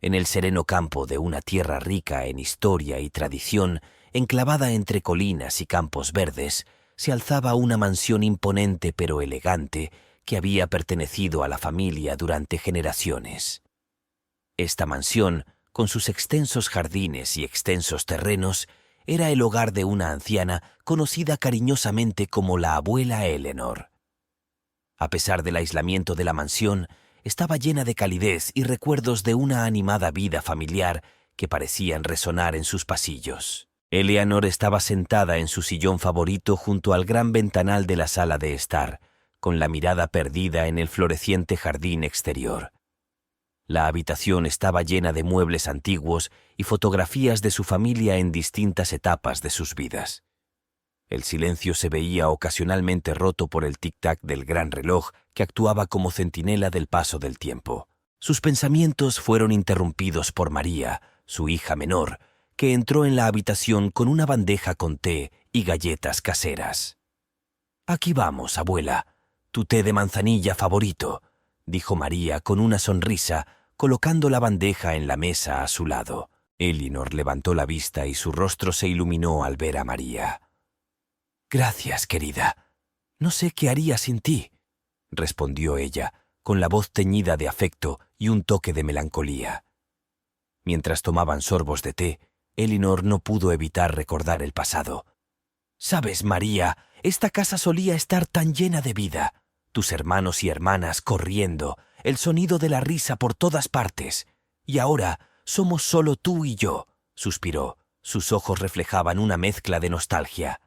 En el sereno campo de una tierra rica en historia y tradición, enclavada entre colinas y campos verdes, se alzaba una mansión imponente pero elegante que había pertenecido a la familia durante generaciones. Esta mansión, con sus extensos jardines y extensos terrenos, era el hogar de una anciana conocida cariñosamente como la abuela Eleanor. A pesar del aislamiento de la mansión, estaba llena de calidez y recuerdos de una animada vida familiar que parecían resonar en sus pasillos. Eleanor estaba sentada en su sillón favorito junto al gran ventanal de la sala de estar, con la mirada perdida en el floreciente jardín exterior. La habitación estaba llena de muebles antiguos y fotografías de su familia en distintas etapas de sus vidas. El silencio se veía ocasionalmente roto por el tic-tac del gran reloj que actuaba como centinela del paso del tiempo. Sus pensamientos fueron interrumpidos por María, su hija menor, que entró en la habitación con una bandeja con té y galletas caseras. «Aquí vamos, abuela, tu té de manzanilla favorito», dijo María con una sonrisa, colocando la bandeja en la mesa a su lado. Eleanor levantó la vista y su rostro se iluminó al ver a María. «Gracias, querida. No sé qué haría sin ti», respondió ella, con la voz teñida de afecto y un toque de melancolía. Mientras tomaban sorbos de té, Eleanor no pudo evitar recordar el pasado. «Sabes, María, esta casa solía estar tan llena de vida. Tus hermanos y hermanas corriendo, el sonido de la risa por todas partes. Y ahora somos solo tú y yo», suspiró. Sus ojos reflejaban una mezcla de nostalgia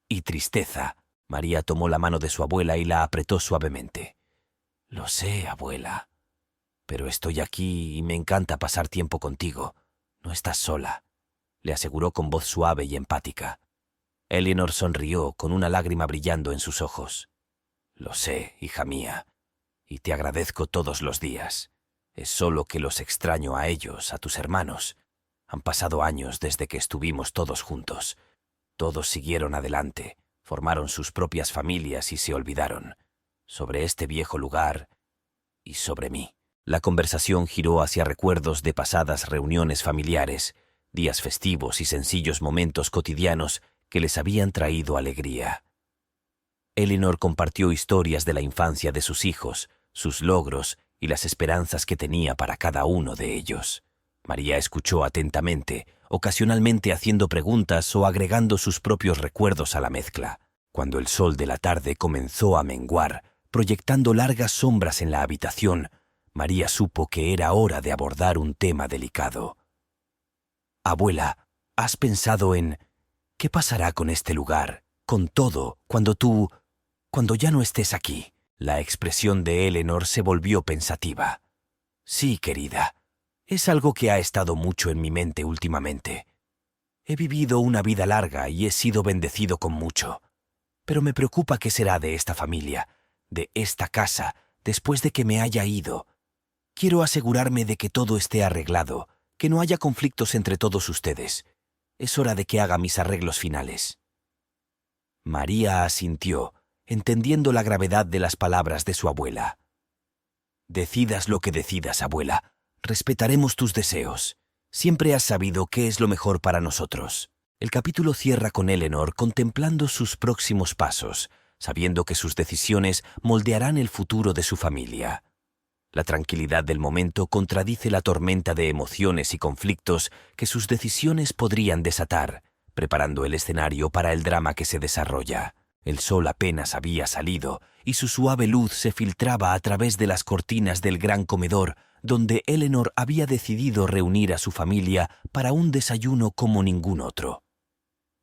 y tristeza. María tomó la mano de su abuela y la apretó suavemente. «Lo sé, abuela, pero estoy aquí y me encanta pasar tiempo contigo. No estás sola», le aseguró con voz suave y empática. Eleanor sonrió con una lágrima brillando en sus ojos. «Lo sé, hija mía, y te agradezco todos los días. Es solo que los extraño a ellos, a tus hermanos. Han pasado años desde que estuvimos todos juntos. Todos siguieron adelante, formaron sus propias familias y se olvidaron. Sobre este viejo lugar y sobre mí». La conversación giró hacia recuerdos de pasadas reuniones familiares, días festivos y sencillos momentos cotidianos que les habían traído alegría. Eleanor compartió historias de la infancia de sus hijos, sus logros y las esperanzas que tenía para cada uno de ellos. María escuchó atentamente, ocasionalmente haciendo preguntas o agregando sus propios recuerdos a la mezcla. Cuando el sol de la tarde comenzó a menguar, proyectando largas sombras en la habitación, María supo que era hora de abordar un tema delicado. «Abuela, ¿has pensado en qué pasará con este lugar, con todo, cuando ya no estés aquí?» La expresión de Eleanor se volvió pensativa. «Sí, querida, es algo que ha estado mucho en mi mente últimamente. He vivido una vida larga y he sido bendecido con mucho. Pero me preocupa qué será de esta familia, de esta casa, después de que me haya ido. Quiero asegurarme de que todo esté arreglado, que no haya conflictos entre todos ustedes. Es hora de que haga mis arreglos finales». María asintió, entendiendo la gravedad de las palabras de su abuela. «Decidas lo que decidas, abuela. Respetaremos tus deseos. Siempre has sabido qué es lo mejor para nosotros». El capítulo cierra con Eleanor contemplando sus próximos pasos, sabiendo que sus decisiones moldearán el futuro de su familia. La tranquilidad del momento contradice la tormenta de emociones y conflictos que sus decisiones podrían desatar, preparando el escenario para el drama que se desarrolla. El sol apenas había salido y su suave luz se filtraba a través de las cortinas del gran comedor, donde Eleanor había decidido reunir a su familia para un desayuno como ningún otro.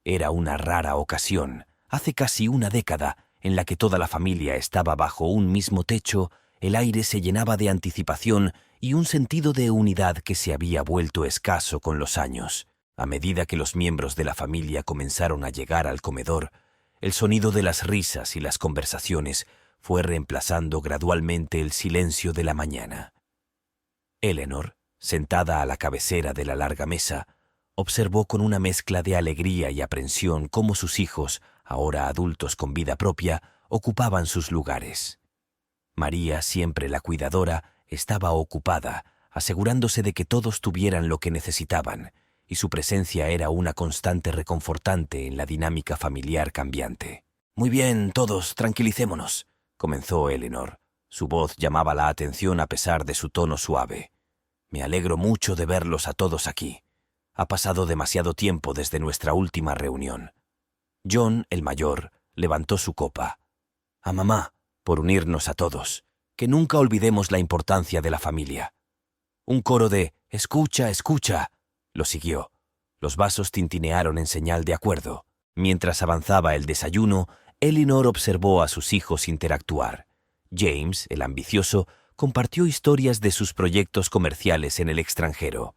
Era una rara ocasión, hace casi una década, en la que toda la familia estaba bajo un mismo techo. El aire se llenaba de anticipación y un sentido de unidad que se había vuelto escaso con los años. A medida que los miembros de la familia comenzaron a llegar al comedor, el sonido de las risas y las conversaciones fue reemplazando gradualmente el silencio de la mañana. Eleanor, sentada a la cabecera de la larga mesa, observó con una mezcla de alegría y aprensión cómo sus hijos, ahora adultos con vida propia, ocupaban sus lugares. María, siempre la cuidadora, estaba ocupada, asegurándose de que todos tuvieran lo que necesitaban, y su presencia era una constante reconfortante en la dinámica familiar cambiante. «Muy bien, todos, tranquilicémonos», comenzó Eleanor. Su voz llamaba la atención a pesar de su tono suave. «Me alegro mucho de verlos a todos aquí. Ha pasado demasiado tiempo desde nuestra última reunión». John, el mayor, levantó su copa. «A mamá, por unirnos a todos. Que nunca olvidemos la importancia de la familia». Un coro de «Escucha, escucha» lo siguió. Los vasos tintinearon en señal de acuerdo. Mientras avanzaba el desayuno, Eleanor observó a sus hijos interactuar. James, el ambicioso, compartió historias de sus proyectos comerciales en el extranjero.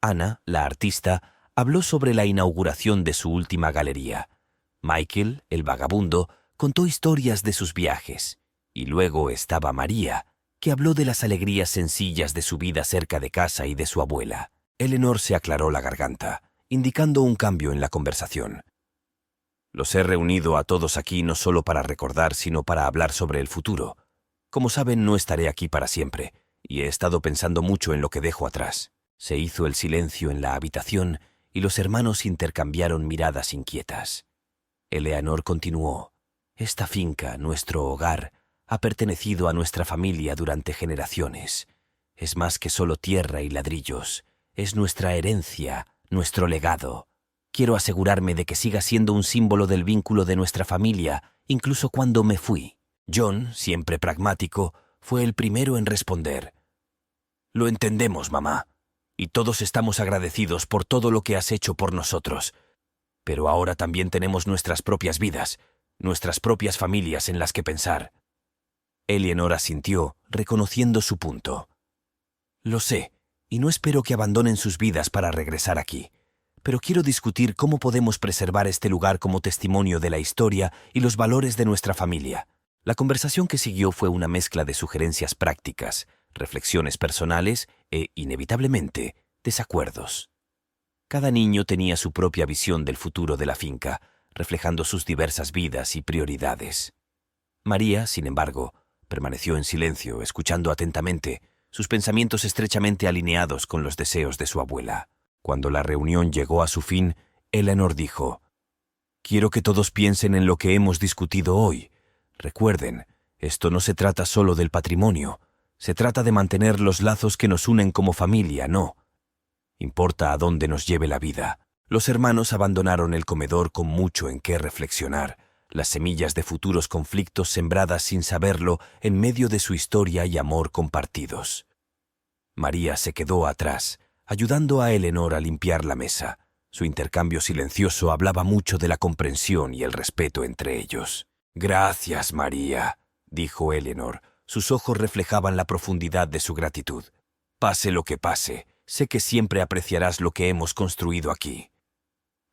Anna, la artista, habló sobre la inauguración de su última galería. Michael, el vagabundo, contó historias de sus viajes. Y luego estaba María, que habló de las alegrías sencillas de su vida cerca de casa y de su abuela. Eleanor se aclaró la garganta, indicando un cambio en la conversación. «Los he reunido a todos aquí no solo para recordar, sino para hablar sobre el futuro. Como saben, no estaré aquí para siempre, y he estado pensando mucho en lo que dejo atrás». Se hizo el silencio en la habitación y los hermanos intercambiaron miradas inquietas. Eleanor continuó. «Esta finca, nuestro hogar, ha pertenecido a nuestra familia durante generaciones. Es más que solo tierra y ladrillos. Es nuestra herencia, nuestro legado. Quiero asegurarme de que siga siendo un símbolo del vínculo de nuestra familia, incluso cuando me fui». John, siempre pragmático, fue el primero en responder. «Lo entendemos, mamá, y todos estamos agradecidos por todo lo que has hecho por nosotros. Pero ahora también tenemos nuestras propias vidas, nuestras propias familias en las que pensar». Eleanor asintió, reconociendo su punto. «Lo sé, y no espero que abandonen sus vidas para regresar aquí. Pero quiero discutir cómo podemos preservar este lugar como testimonio de la historia y los valores de nuestra familia». La conversación que siguió fue una mezcla de sugerencias prácticas, reflexiones personales e, inevitablemente, desacuerdos. Cada niño tenía su propia visión del futuro de la finca, reflejando sus diversas vidas y prioridades. María, sin embargo, permaneció en silencio, escuchando atentamente, sus pensamientos estrechamente alineados con los deseos de su abuela. Cuando la reunión llegó a su fin, Eleanor dijo: «Quiero que todos piensen en lo que hemos discutido hoy. Recuerden, esto no se trata solo del patrimonio, se trata de mantener los lazos que nos unen como familia, no. Importa a dónde nos lleve la vida». Los hermanos abandonaron el comedor con mucho en qué reflexionar, las semillas de futuros conflictos sembradas sin saberlo en medio de su historia y amor compartidos. María se quedó atrás, ayudando a Eleanor a limpiar la mesa. Su intercambio silencioso hablaba mucho de la comprensión y el respeto entre ellos. «Gracias, María», dijo Eleanor. Sus ojos reflejaban la profundidad de su gratitud. «Pase lo que pase, sé que siempre apreciarás lo que hemos construido aquí».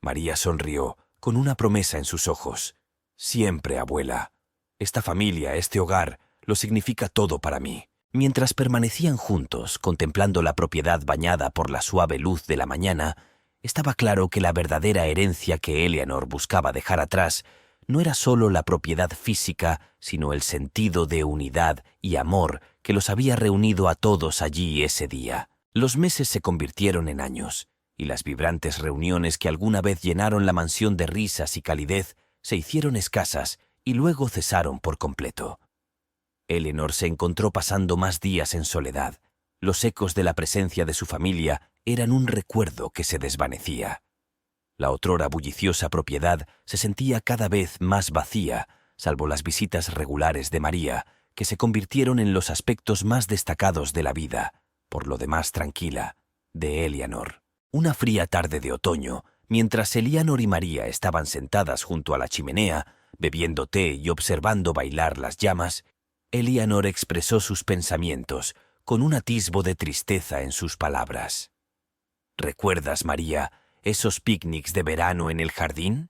María sonrió, con una promesa en sus ojos. «Siempre, abuela. Esta familia, este hogar, lo significa todo para mí». Mientras permanecían juntos, contemplando la propiedad bañada por la suave luz de la mañana, estaba claro que la verdadera herencia que Eleanor buscaba dejar atrás no era solo la propiedad física, sino el sentido de unidad y amor que los había reunido a todos allí ese día. Los meses se convirtieron en años, y las vibrantes reuniones que alguna vez llenaron la mansión de risas y calidez se hicieron escasas y luego cesaron por completo. Eleanor se encontró pasando más días en soledad. Los ecos de la presencia de su familia eran un recuerdo que se desvanecía. La otrora bulliciosa propiedad se sentía cada vez más vacía, salvo las visitas regulares de María, que se convirtieron en los aspectos más destacados de la vida, por lo demás tranquila, de Eleanor. Una fría tarde de otoño, mientras Eleanor y María estaban sentadas junto a la chimenea, bebiendo té y observando bailar las llamas, Eleanor expresó sus pensamientos, con un atisbo de tristeza en sus palabras. «¿Recuerdas, María, esos picnics de verano en el jardín?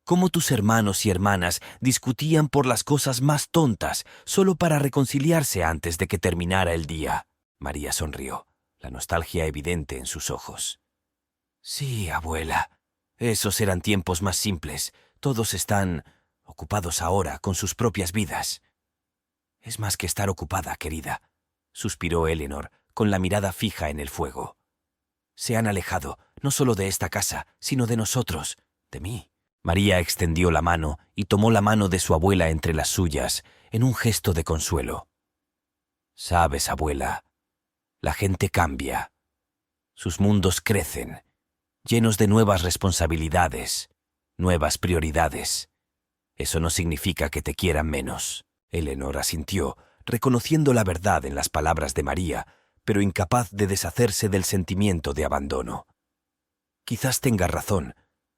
¿Cómo tus hermanos y hermanas discutían por las cosas más tontas solo para reconciliarse antes de que terminara el día?» María sonrió, la nostalgia evidente en sus ojos. «Sí, abuela. Esos eran tiempos más simples. Todos están ocupados ahora con sus propias vidas». «Es más que estar ocupada, querida», suspiró Eleanor, con la mirada fija en el fuego. Se han alejado, no solo de esta casa, sino de nosotros, de mí. María extendió la mano y tomó la mano de su abuela entre las suyas, en un gesto de consuelo. Sabes, abuela, la gente cambia. Sus mundos crecen, llenos de nuevas responsabilidades, nuevas prioridades. Eso no significa que te quieran menos. Eleanor asintió, reconociendo la verdad en las palabras de María, pero incapaz de deshacerse del sentimiento de abandono. Quizás tenga razón,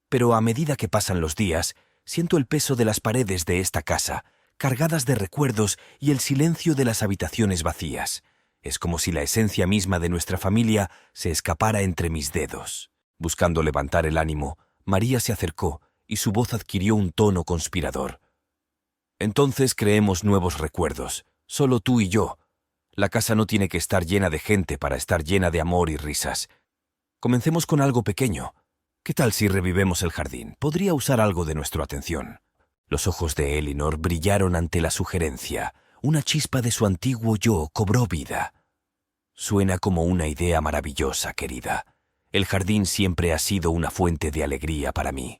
pero a medida que pasan los días, siento el peso de las paredes de esta casa, cargadas de recuerdos y el silencio de las habitaciones vacías. Es como si la esencia misma de nuestra familia se escapara entre mis dedos. Buscando levantar el ánimo, María se acercó y su voz adquirió un tono conspirador. Entonces creemos nuevos recuerdos, solo tú y yo. La casa no tiene que estar llena de gente para estar llena de amor y risas. Comencemos con algo pequeño. ¿Qué tal si revivemos el jardín? Podría usar algo de nuestra atención. Los ojos de Eleanor brillaron ante la sugerencia. Una chispa de su antiguo yo cobró vida. Suena como una idea maravillosa, querida. El jardín siempre ha sido una fuente de alegría para mí.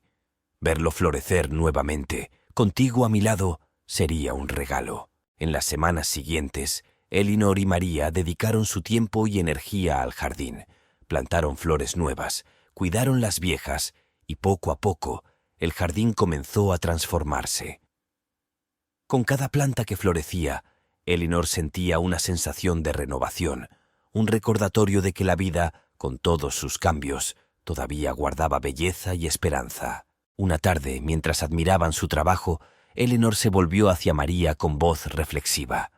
Verlo florecer nuevamente, contigo a mi lado, sería un regalo. En las semanas siguientes, Eleanor y María dedicaron su tiempo y energía al jardín. Plantaron flores nuevas, cuidaron las viejas y poco a poco el jardín comenzó a transformarse. Con cada planta que florecía, Eleanor sentía una sensación de renovación, un recordatorio de que la vida, con todos sus cambios, todavía guardaba belleza y esperanza. Una tarde, mientras admiraban su trabajo, Eleanor se volvió hacia María con voz reflexiva.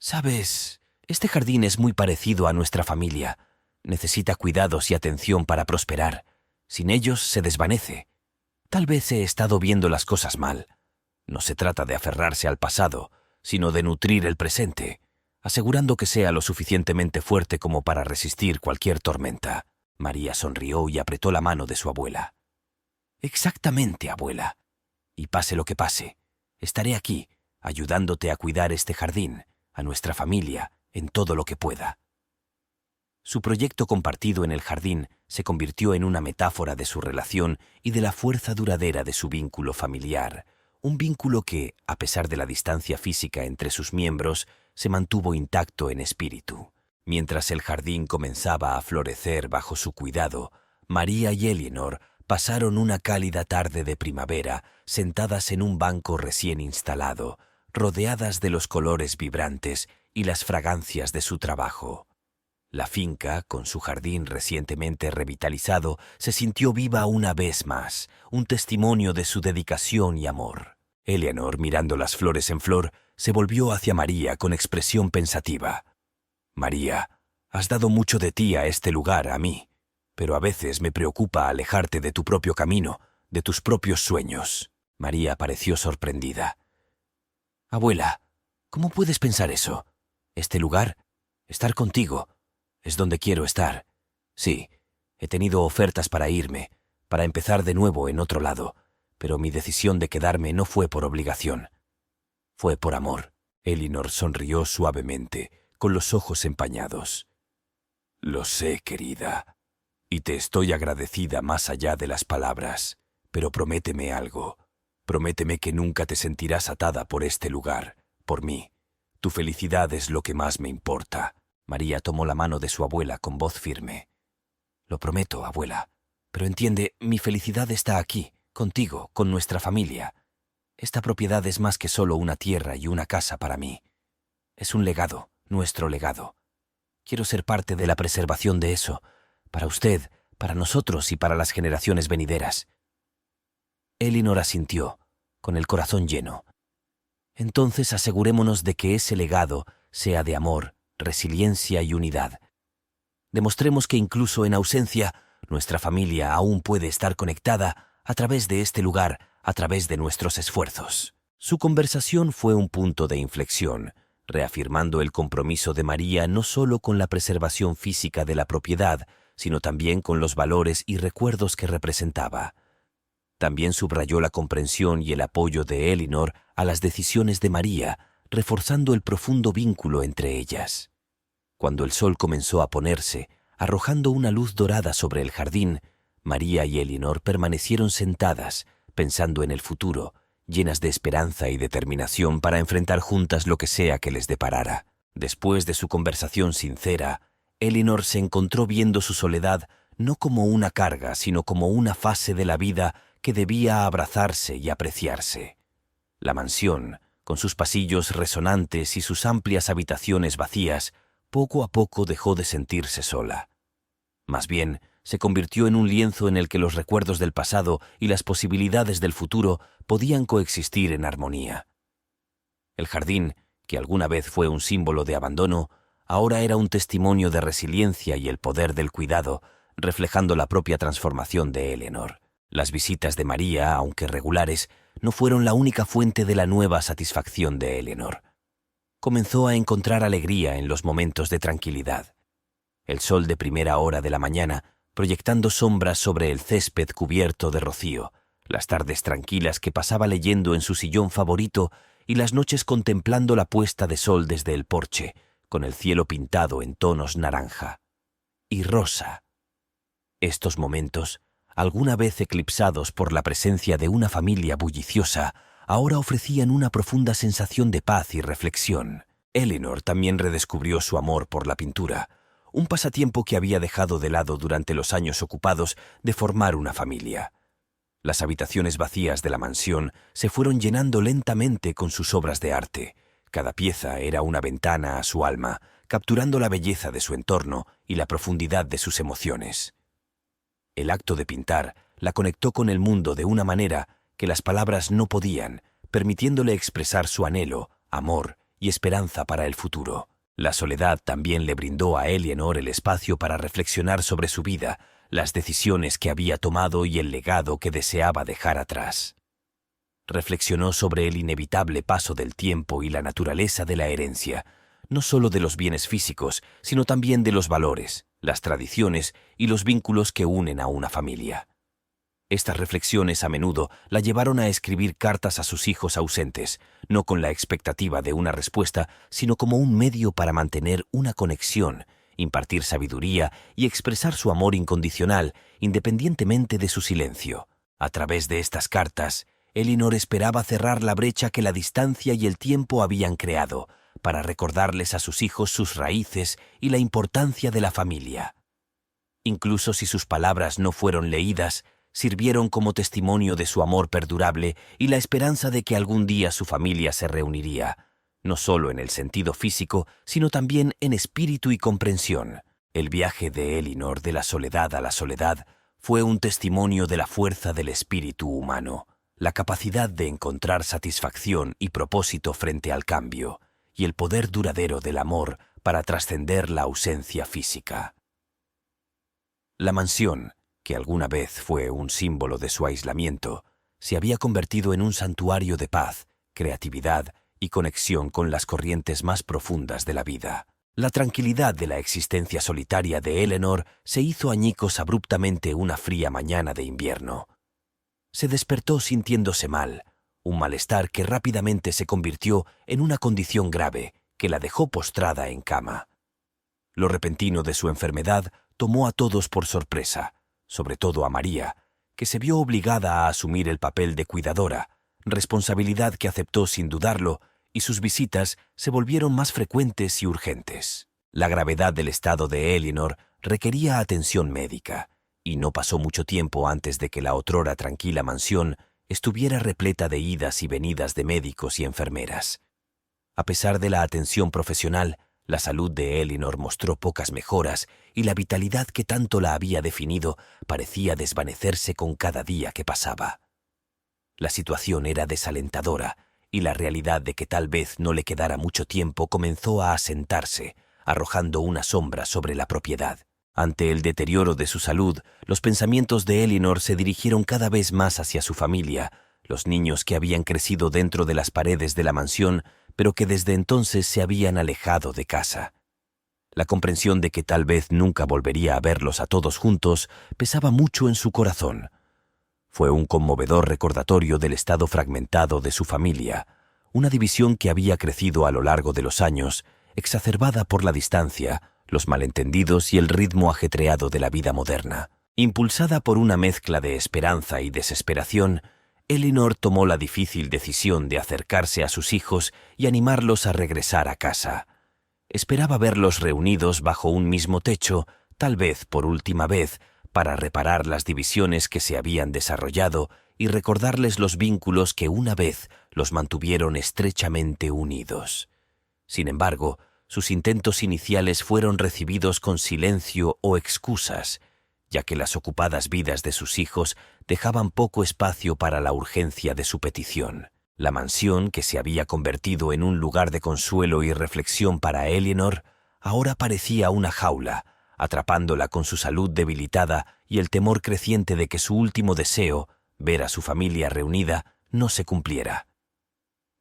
«Sabes, este jardín es muy parecido a nuestra familia. Necesita cuidados y atención para prosperar. Sin ellos se desvanece. Tal vez he estado viendo las cosas mal. No se trata de aferrarse al pasado, sino de nutrir el presente, asegurando que sea lo suficientemente fuerte como para resistir cualquier tormenta». María sonrió y apretó la mano de su abuela. «Exactamente, abuela. Y pase lo que pase, estaré aquí, ayudándote a cuidar este jardín, a nuestra familia, en todo lo que pueda». Su proyecto compartido en el jardín se convirtió en una metáfora de su relación y de la fuerza duradera de su vínculo familiar, un vínculo que, a pesar de la distancia física entre sus miembros, se mantuvo intacto en espíritu. Mientras el jardín comenzaba a florecer bajo su cuidado, María y Eleanor pasaron una cálida tarde de primavera sentadas en un banco recién instalado, rodeadas de los colores vibrantes y las fragancias de su trabajo. La finca, con su jardín recientemente revitalizado, se sintió viva una vez más, un testimonio de su dedicación y amor. Eleanor, mirando las flores en flor, se volvió hacia María con expresión pensativa. «María, has dado mucho de ti a este lugar, a mí, pero a veces me preocupa alejarte de tu propio camino, de tus propios sueños». María pareció sorprendida. «Abuela, ¿cómo puedes pensar eso? Este lugar, estar contigo, es donde quiero estar. Sí, he tenido ofertas para irme, para empezar de nuevo en otro lado, pero mi decisión de quedarme no fue por obligación. Fue por amor». Eleanor sonrió suavemente, con los ojos empañados. «Lo sé, querida, y te estoy agradecida más allá de las palabras, pero prométeme algo. Prométeme que nunca te sentirás atada por este lugar, por mí. Tu felicidad es lo que más me importa». María tomó la mano de su abuela con voz firme. «Lo prometo, abuela, pero entiende, mi felicidad está aquí, contigo, con nuestra familia. Esta propiedad es más que solo una tierra y una casa para mí. Es un legado, nuestro legado. Quiero ser parte de la preservación de eso, para usted, para nosotros y para las generaciones venideras». Eleanor asintió, con el corazón lleno. «Entonces asegurémonos de que ese legado sea de amor, resiliencia y unidad. Demostremos que incluso en ausencia, nuestra familia aún puede estar conectada a través de este lugar, a través de nuestros esfuerzos». Su conversación fue un punto de inflexión, reafirmando el compromiso de María no solo con la preservación física de la propiedad, sino también con los valores y recuerdos que representaba. También subrayó la comprensión y el apoyo de Eleanor a las decisiones de María, reforzando el profundo vínculo entre ellas. Cuando el sol comenzó a ponerse, arrojando una luz dorada sobre el jardín, María y Elinor permanecieron sentadas, pensando en el futuro, llenas de esperanza y determinación para enfrentar juntas lo que sea que les deparara. Después de su conversación sincera, Elinor se encontró viendo su soledad no como una carga, sino como una fase de la vida que debía abrazarse y apreciarse. La mansión, con sus pasillos resonantes y sus amplias habitaciones vacías, poco a poco dejó de sentirse sola. Más bien, se convirtió en un lienzo en el que los recuerdos del pasado y las posibilidades del futuro podían coexistir en armonía. El jardín, que alguna vez fue un símbolo de abandono, ahora era un testimonio de resiliencia y el poder del cuidado, reflejando la propia transformación de Elinor. Las visitas de María, aunque regulares, no fueron la única fuente de la nueva satisfacción de Elinor. Comenzó a encontrar alegría en los momentos de tranquilidad. El sol de primera hora de la mañana, proyectando sombras sobre el césped cubierto de rocío, las tardes tranquilas que pasaba leyendo en su sillón favorito y las noches contemplando la puesta de sol desde el porche, con el cielo pintado en tonos naranja y rosa. Estos momentos, alguna vez eclipsados por la presencia de una familia bulliciosa, ahora ofrecían una profunda sensación de paz y reflexión. Elinor también redescubrió su amor por la pintura, un pasatiempo que había dejado de lado durante los años ocupados de formar una familia. Las habitaciones vacías de la mansión se fueron llenando lentamente con sus obras de arte. Cada pieza era una ventana a su alma, capturando la belleza de su entorno y la profundidad de sus emociones. El acto de pintar la conectó con el mundo de una manera que las palabras no podían, permitiéndole expresar su anhelo, amor y esperanza para el futuro. La soledad también le brindó a Elinor el espacio para reflexionar sobre su vida, las decisiones que había tomado y el legado que deseaba dejar atrás. Reflexionó sobre el inevitable paso del tiempo y la naturaleza de la herencia, no solo de los bienes físicos, sino también de los valores, las tradiciones y los vínculos que unen a una familia. Estas reflexiones a menudo la llevaron a escribir cartas a sus hijos ausentes, no con la expectativa de una respuesta, sino como un medio para mantener una conexión, impartir sabiduría y expresar su amor incondicional, independientemente de su silencio. A través de estas cartas, Elinor esperaba cerrar la brecha que la distancia y el tiempo habían creado, para recordarles a sus hijos sus raíces y la importancia de la familia. Incluso si sus palabras no fueron leídas, sirvieron como testimonio de su amor perdurable y la esperanza de que algún día su familia se reuniría, no solo en el sentido físico, sino también en espíritu y comprensión. El viaje de Elinor de la soledad a la soledad fue un testimonio de la fuerza del espíritu humano, la capacidad de encontrar satisfacción y propósito frente al cambio, y el poder duradero del amor para trascender la ausencia física. La mansión, que alguna vez fue un símbolo de su aislamiento, se había convertido en un santuario de paz, creatividad y conexión con las corrientes más profundas de la vida. La tranquilidad de la existencia solitaria de Elinor se hizo añicos abruptamente una fría mañana de invierno. Se despertó sintiéndose mal, un malestar que rápidamente se convirtió en una condición grave que la dejó postrada en cama. Lo repentino de su enfermedad tomó a todos por sorpresa, sobre todo a María, que se vio obligada a asumir el papel de cuidadora, responsabilidad que aceptó sin dudarlo, y sus visitas se volvieron más frecuentes y urgentes. La gravedad del estado de Elinor requería atención médica, y no pasó mucho tiempo antes de que la otrora tranquila mansión estuviera repleta de idas y venidas de médicos y enfermeras. A pesar de la atención profesional, la salud de Elinor mostró pocas mejoras y la vitalidad que tanto la había definido parecía desvanecerse con cada día que pasaba. La situación era desalentadora y la realidad de que tal vez no le quedara mucho tiempo comenzó a asentarse, arrojando una sombra sobre la propiedad. Ante el deterioro de su salud, los pensamientos de Elinor se dirigieron cada vez más hacia su familia, los niños que habían crecido dentro de las paredes de la mansión, pero que desde entonces se habían alejado de casa. La comprensión de que tal vez nunca volvería a verlos a todos juntos pesaba mucho en su corazón. Fue un conmovedor recordatorio del estado fragmentado de su familia, una división que había crecido a lo largo de los años, exacerbada por la distancia, los malentendidos y el ritmo ajetreado de la vida moderna. Impulsada por una mezcla de esperanza y desesperación, Eleanor tomó la difícil decisión de acercarse a sus hijos y animarlos a regresar a casa. Esperaba verlos reunidos bajo un mismo techo, tal vez por última vez, para reparar las divisiones que se habían desarrollado y recordarles los vínculos que una vez los mantuvieron estrechamente unidos. Sin embargo, sus intentos iniciales fueron recibidos con silencio o excusas, ya que las ocupadas vidas de sus hijos dejaban poco espacio para la urgencia de su petición. La mansión, que se había convertido en un lugar de consuelo y reflexión para Eleanor, ahora parecía una jaula, atrapándola con su salud debilitada y el temor creciente de que su último deseo, ver a su familia reunida, no se cumpliera.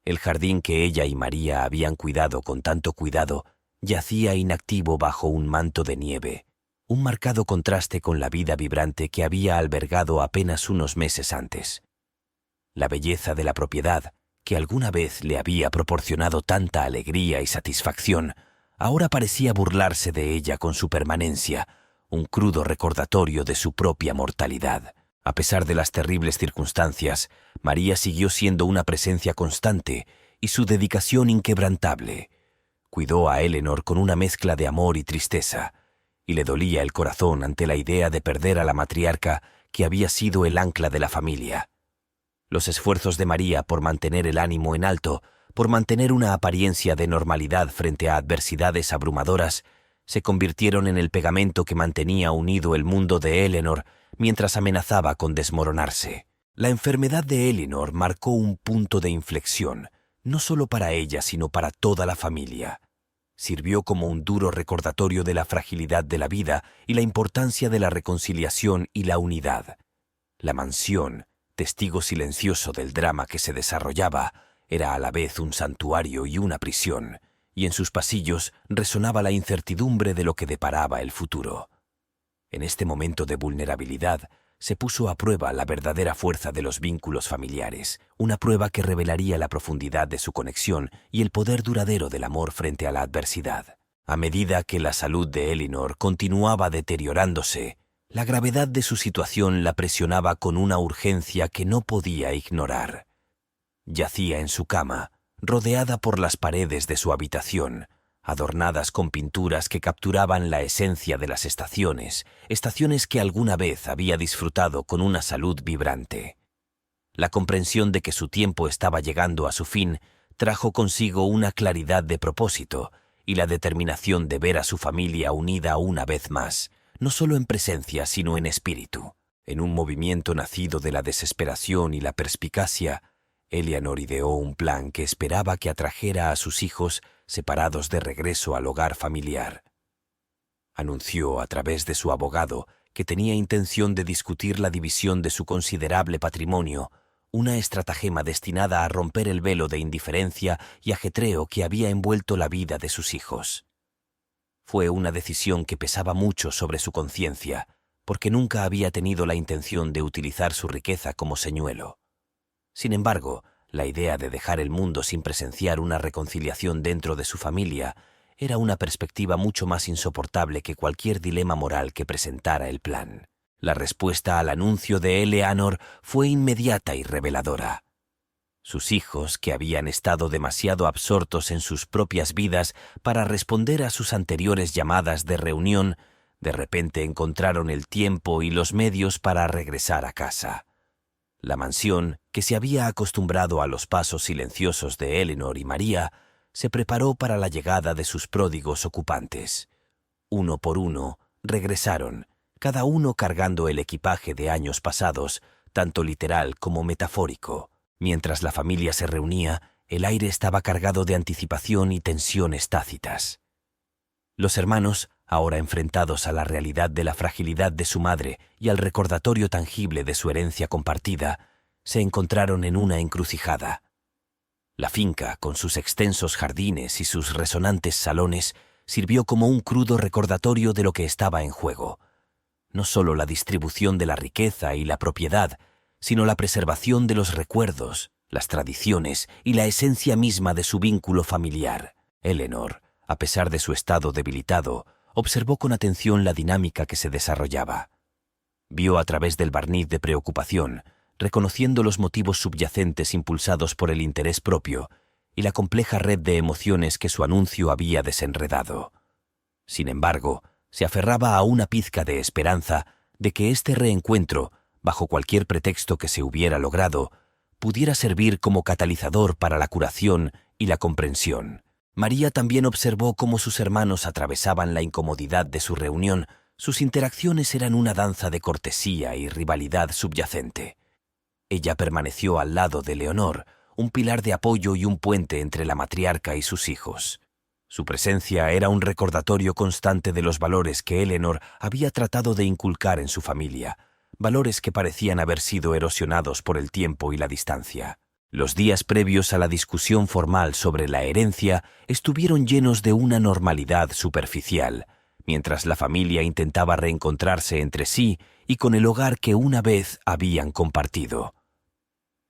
El jardín que ella y María habían cuidado con tanto cuidado yacía inactivo bajo un manto de nieve, un marcado contraste con la vida vibrante que había albergado apenas unos meses antes. La belleza de la propiedad, que alguna vez le había proporcionado tanta alegría y satisfacción, ahora parecía burlarse de ella con su permanencia, un crudo recordatorio de su propia mortalidad. A pesar de las terribles circunstancias, María siguió siendo una presencia constante y su dedicación inquebrantable. Cuidó a Eleanor con una mezcla de amor y tristeza, y le dolía el corazón ante la idea de perder a la matriarca que había sido el ancla de la familia. Los esfuerzos de María por mantener el ánimo en alto, por mantener una apariencia de normalidad frente a adversidades abrumadoras, se convirtieron en el pegamento que mantenía unido el mundo de Eleanor mientras amenazaba con desmoronarse. La enfermedad de Eleanor marcó un punto de inflexión, no solo para ella, sino para toda la familia. Sirvió como un duro recordatorio de la fragilidad de la vida y la importancia de la reconciliación y la unidad. La mansión, testigo silencioso del drama que se desarrollaba, era a la vez un santuario y una prisión, y en sus pasillos resonaba la incertidumbre de lo que deparaba el futuro. En este momento de vulnerabilidad, se puso a prueba la verdadera fuerza de los vínculos familiares, una prueba que revelaría la profundidad de su conexión y el poder duradero del amor frente a la adversidad. A medida que la salud de Eleanor continuaba deteriorándose, la gravedad de su situación la presionaba con una urgencia que no podía ignorar. Yacía en su cama, rodeada por las paredes de su habitación, adornadas con pinturas que capturaban la esencia de las estaciones que alguna vez había disfrutado con una salud vibrante. La comprensión de que su tiempo estaba llegando a su fin trajo consigo una claridad de propósito y la determinación de ver a su familia unida una vez más, no solo en presencia sino en espíritu. En un movimiento nacido de la desesperación y la perspicacia, Eleanor ideó un plan que esperaba que atrajera a sus hijos separados de regreso al hogar familiar. Anunció a través de su abogado que tenía intención de discutir la división de su considerable patrimonio, una estratagema destinada a romper el velo de indiferencia y ajetreo que había envuelto la vida de sus hijos. Fue una decisión que pesaba mucho sobre su conciencia, porque nunca había tenido la intención de utilizar su riqueza como señuelo. Sin embargo, la idea de dejar el mundo sin presenciar una reconciliación dentro de su familia era una perspectiva mucho más insoportable que cualquier dilema moral que presentara el plan. La respuesta al anuncio de Eleanor fue inmediata y reveladora. Sus hijos, que habían estado demasiado absortos en sus propias vidas para responder a sus anteriores llamadas de reunión, de repente encontraron el tiempo y los medios para regresar a casa. La mansión, que se había acostumbrado a los pasos silenciosos de Eleanor y María, se preparó para la llegada de sus pródigos ocupantes. Uno por uno, regresaron, cada uno cargando el equipaje de años pasados, tanto literal como metafórico. Mientras la familia se reunía, el aire estaba cargado de anticipación y tensiones tácitas. Los hermanos, ahora enfrentados a la realidad de la fragilidad de su madre y al recordatorio tangible de su herencia compartida, se encontraron en una encrucijada. La finca, con sus extensos jardines y sus resonantes salones, sirvió como un crudo recordatorio de lo que estaba en juego. No solo la distribución de la riqueza y la propiedad, sino la preservación de los recuerdos, las tradiciones y la esencia misma de su vínculo familiar. Eleanor, A pesar de su estado debilitado, observó con atención la dinámica que se desarrollaba. Vio a través del barniz de preocupación, reconociendo los motivos subyacentes impulsados por el interés propio y la compleja red de emociones que su anuncio había desenredado. Sin embargo, se aferraba a una pizca de esperanza de que este reencuentro, bajo cualquier pretexto que se hubiera logrado, pudiera servir como catalizador para la curación y la comprensión. María también observó cómo sus hermanos atravesaban la incomodidad de su reunión. Sus interacciones eran una danza de cortesía y rivalidad subyacente. Ella permaneció al lado de Leonor, un pilar de apoyo y un puente entre la matriarca y sus hijos. Su presencia era un recordatorio constante de los valores que Eleanor había tratado de inculcar en su familia, valores que parecían haber sido erosionados por el tiempo y la distancia. Los días previos a la discusión formal sobre la herencia estuvieron llenos de una normalidad superficial, mientras la familia intentaba reencontrarse entre sí y con el hogar que una vez habían compartido.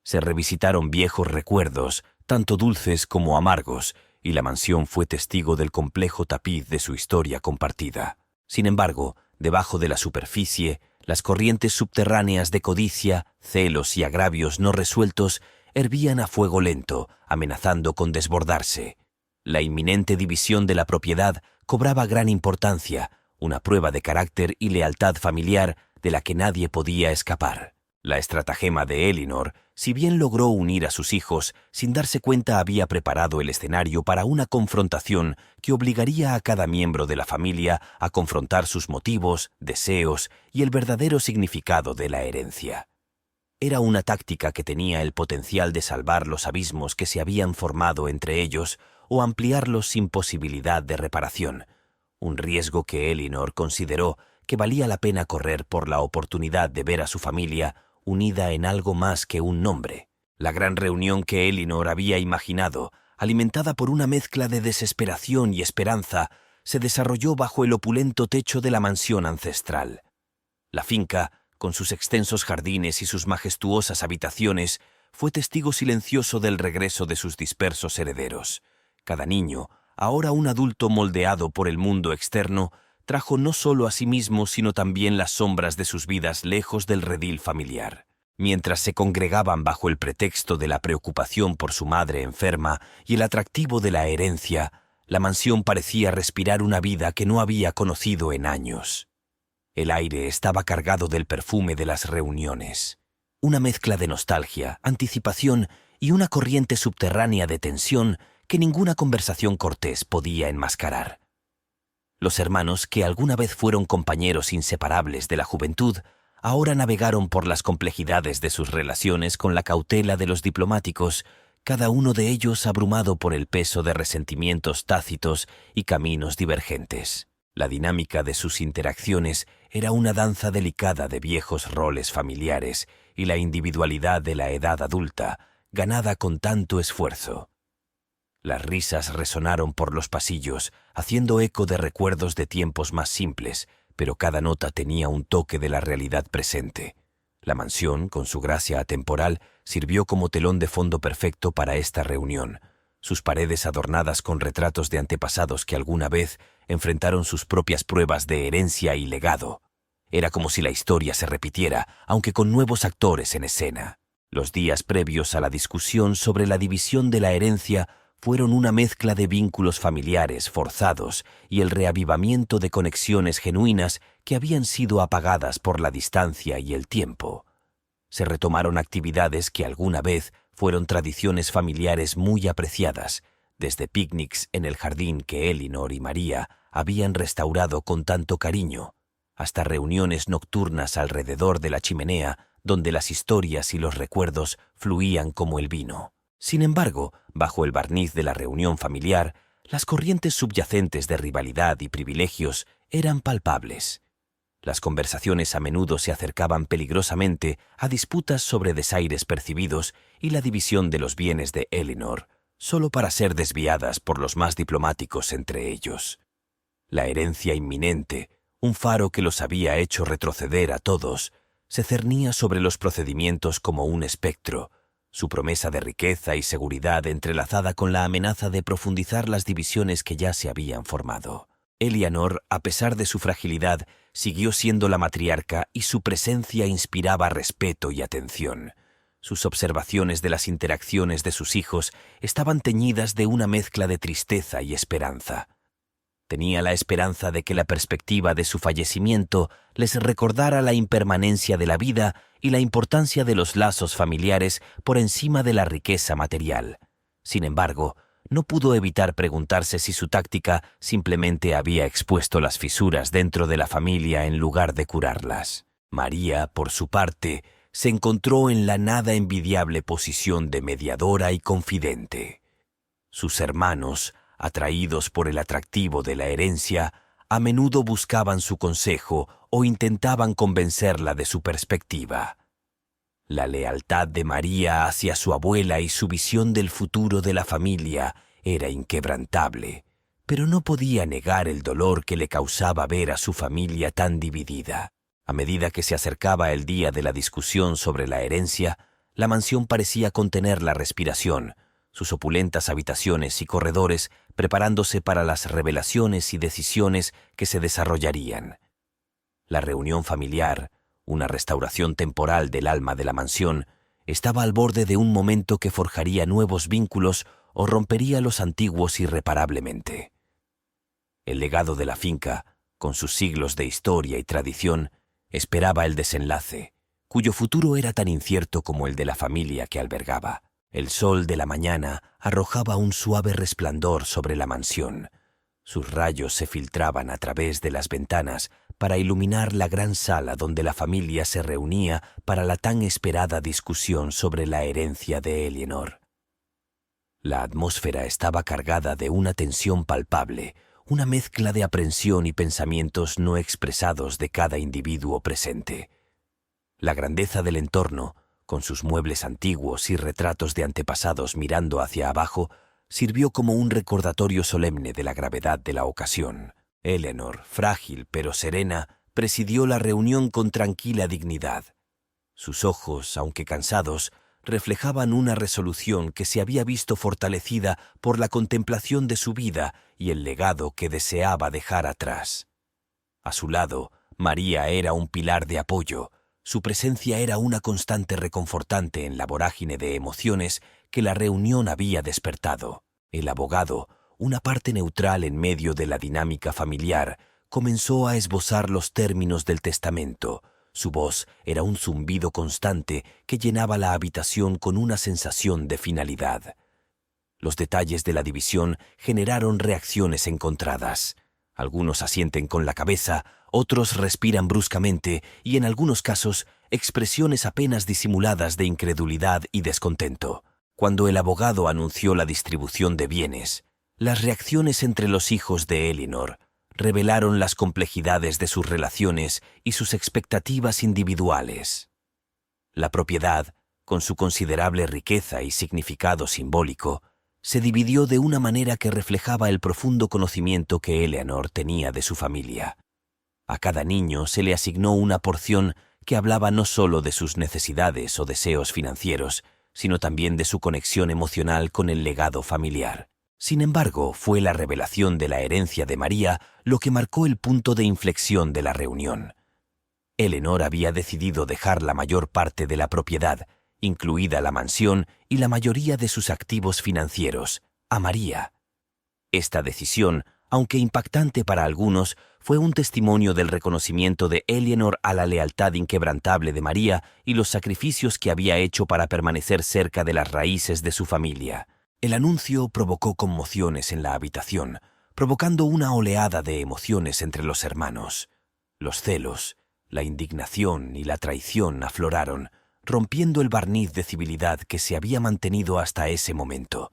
Se revisitaron viejos recuerdos, tanto dulces como amargos, y la mansión fue testigo del complejo tapiz de su historia compartida. Sin embargo, debajo de la superficie, las corrientes subterráneas de codicia, celos y agravios no resueltos hervían a fuego lento, amenazando con desbordarse. La inminente división de la propiedad cobraba gran importancia, una prueba de carácter y lealtad familiar de la que nadie podía escapar. La estratagema de Eleanor, si bien logró unir a sus hijos, sin darse cuenta había preparado el escenario para una confrontación que obligaría a cada miembro de la familia a confrontar sus motivos, deseos y el verdadero significado de la herencia. Era una táctica que tenía el potencial de salvar los abismos que se habían formado entre ellos o ampliarlos sin posibilidad de reparación, un riesgo que Eleanor consideró que valía la pena correr por la oportunidad de ver a su familia unida en algo más que un nombre. La gran reunión que Eleanor había imaginado, alimentada por una mezcla de desesperación y esperanza, se desarrolló bajo el opulento techo de la mansión ancestral. La finca, con sus extensos jardines y sus majestuosas habitaciones, fue testigo silencioso del regreso de sus dispersos herederos. Cada niño, ahora un adulto moldeado por el mundo externo, trajo no solo a sí mismo, sino también las sombras de sus vidas lejos del redil familiar. Mientras se congregaban bajo el pretexto de la preocupación por su madre enferma y el atractivo de la herencia, la mansión parecía respirar una vida que no había conocido en años. El aire estaba cargado del perfume de las reuniones, una mezcla de nostalgia, anticipación y una corriente subterránea de tensión que ninguna conversación cortés podía enmascarar. Los hermanos, que alguna vez fueron compañeros inseparables de la juventud, ahora navegaron por las complejidades de sus relaciones con la cautela de los diplomáticos, cada uno de ellos abrumado por el peso de resentimientos tácitos y caminos divergentes. La dinámica de sus interacciones era una danza delicada de viejos roles familiares y la individualidad de la edad adulta, ganada con tanto esfuerzo. Las risas resonaron por los pasillos, haciendo eco de recuerdos de tiempos más simples, pero cada nota tenía un toque de la realidad presente. La mansión, con su gracia atemporal, sirvió como telón de fondo perfecto para esta reunión, sus paredes adornadas con retratos de antepasados que alguna vez enfrentaron sus propias pruebas de herencia y legado. Era como si la historia se repitiera, aunque con nuevos actores en escena. Los días previos a la discusión sobre la división de la herencia fueron una mezcla de vínculos familiares forzados y el reavivamiento de conexiones genuinas que habían sido apagadas por la distancia y el tiempo. Se retomaron actividades que alguna vez fueron tradiciones familiares muy apreciadas, desde picnics en el jardín que Eleanor y María habían restaurado con tanto cariño, hasta reuniones nocturnas alrededor de la chimenea donde las historias y los recuerdos fluían como el vino. Sin embargo, bajo el barniz de la reunión familiar, las corrientes subyacentes de rivalidad y privilegios eran palpables. Las conversaciones a menudo se acercaban peligrosamente a disputas sobre desaires percibidos y la división de los bienes de Eleanor, solo para ser desviadas por los más diplomáticos entre ellos. La herencia inminente, un faro que los había hecho retroceder a todos, se cernía sobre los procedimientos como un espectro, Su promesa de riqueza y seguridad entrelazada con la amenaza de profundizar las divisiones que ya se habían formado. Eleanor, a pesar de su fragilidad, siguió siendo la matriarca y su presencia inspiraba respeto y atención. Sus observaciones de las interacciones de sus hijos estaban teñidas de una mezcla de tristeza y esperanza. Tenía la esperanza de que la perspectiva de su fallecimiento les recordara la impermanencia de la vida y la importancia de los lazos familiares por encima de la riqueza material. Sin embargo, no pudo evitar preguntarse si su táctica simplemente había expuesto las fisuras dentro de la familia en lugar de curarlas. María, por su parte, se encontró en la nada envidiable posición de mediadora y confidente. Sus hermanos, atraídos por el atractivo de la herencia, a menudo buscaban su consejo o intentaban convencerla de su perspectiva. La lealtad de María hacia su abuela y su visión del futuro de la familia era inquebrantable, pero no podía negar el dolor que le causaba ver a su familia tan dividida. A medida que se acercaba el día de la discusión sobre la herencia, la mansión parecía contener la respiración, sus opulentas habitaciones y corredores preparándose para las revelaciones y decisiones que se desarrollarían. La reunión familiar, una restauración temporal del alma de la mansión, estaba al borde de un momento que forjaría nuevos vínculos o rompería los antiguos irreparablemente. El legado de la finca, con sus siglos de historia y tradición, esperaba el desenlace, cuyo futuro era tan incierto como el de la familia que albergaba. El sol de la mañana arrojaba un suave resplandor sobre la mansión. Sus rayos se filtraban a través de las ventanas para iluminar la gran sala donde la familia se reunía para la tan esperada discusión sobre la herencia de Eleanor. La atmósfera estaba cargada de una tensión palpable, una mezcla de aprensión y pensamientos no expresados de cada individuo presente. La grandeza del entorno, con sus muebles antiguos y retratos de antepasados mirando hacia abajo, sirvió como un recordatorio solemne de la gravedad de la ocasión. Eleanor, frágil pero serena, presidió la reunión con tranquila dignidad. Sus ojos, aunque cansados, reflejaban una resolución que se había visto fortalecida por la contemplación de su vida y el legado que deseaba dejar atrás. A su lado, María era un pilar de apoyo. Su presencia era una constante reconfortante en la vorágine de emociones que la reunión había despertado. El abogado, una parte neutral en medio de la dinámica familiar, comenzó a esbozar los términos del testamento. Su voz era un zumbido constante que llenaba la habitación con una sensación de finalidad. Los detalles de la división generaron reacciones encontradas. Algunos asienten con la cabeza, otros respiran bruscamente y, en algunos casos, expresiones apenas disimuladas de incredulidad y descontento. Cuando el abogado anunció la distribución de bienes, las reacciones entre los hijos de Eleanor revelaron las complejidades de sus relaciones y sus expectativas individuales. La propiedad, con su considerable riqueza y significado simbólico, se dividió de una manera que reflejaba el profundo conocimiento que Eleanor tenía de su familia. A cada niño se le asignó una porción que hablaba no solo de sus necesidades o deseos financieros, sino también de su conexión emocional con el legado familiar. Sin embargo, fue la revelación de la herencia de María lo que marcó el punto de inflexión de la reunión. Eleanor había decidido dejar la mayor parte de la propiedad, incluida la mansión y la mayoría de sus activos financieros, a María. Esta decisión, aunque impactante para algunos, fue un testimonio del reconocimiento de Eleanor a la lealtad inquebrantable de María y los sacrificios que había hecho para permanecer cerca de las raíces de su familia. El anuncio provocó conmociones en la habitación, provocando una oleada de emociones entre los hermanos. Los celos, la indignación y la traición afloraron, rompiendo el barniz de civilidad que se había mantenido hasta ese momento.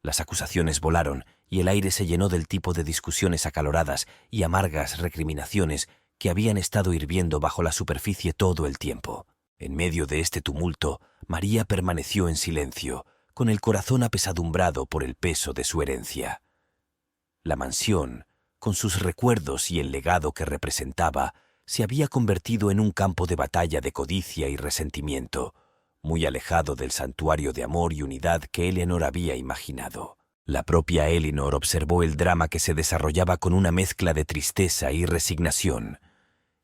Las acusaciones volaron y el aire se llenó del tipo de discusiones acaloradas y amargas recriminaciones que habían estado hirviendo bajo la superficie todo el tiempo. En medio de este tumulto, María permaneció en silencio, con el corazón apesadumbrado por el peso de su herencia. La mansión, con sus recuerdos y el legado que representaba, se había convertido en un campo de batalla de codicia y resentimiento. muy alejado del santuario de amor y unidad que Eleanor había imaginado. La propia Eleanor observó el drama que se desarrollaba con una mezcla de tristeza y resignación.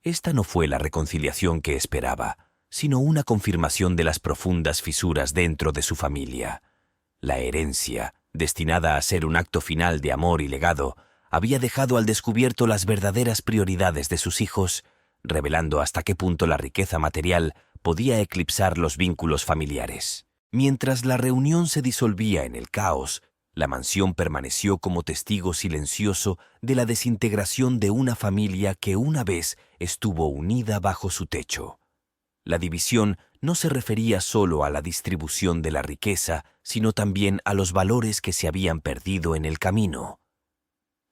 Esta no fue la reconciliación que esperaba, sino una confirmación de las profundas fisuras dentro de su familia. La herencia, destinada a ser un acto final de amor y legado, había dejado al descubierto las verdaderas prioridades de sus hijos, revelando hasta qué punto la riqueza material podía eclipsar los vínculos familiares. Mientras la reunión se disolvía en el caos, la mansión permaneció como testigo silencioso de la desintegración de una familia que una vez estuvo unida bajo su techo. La división no se refería solo a la distribución de la riqueza, sino también a los valores que se habían perdido en el camino.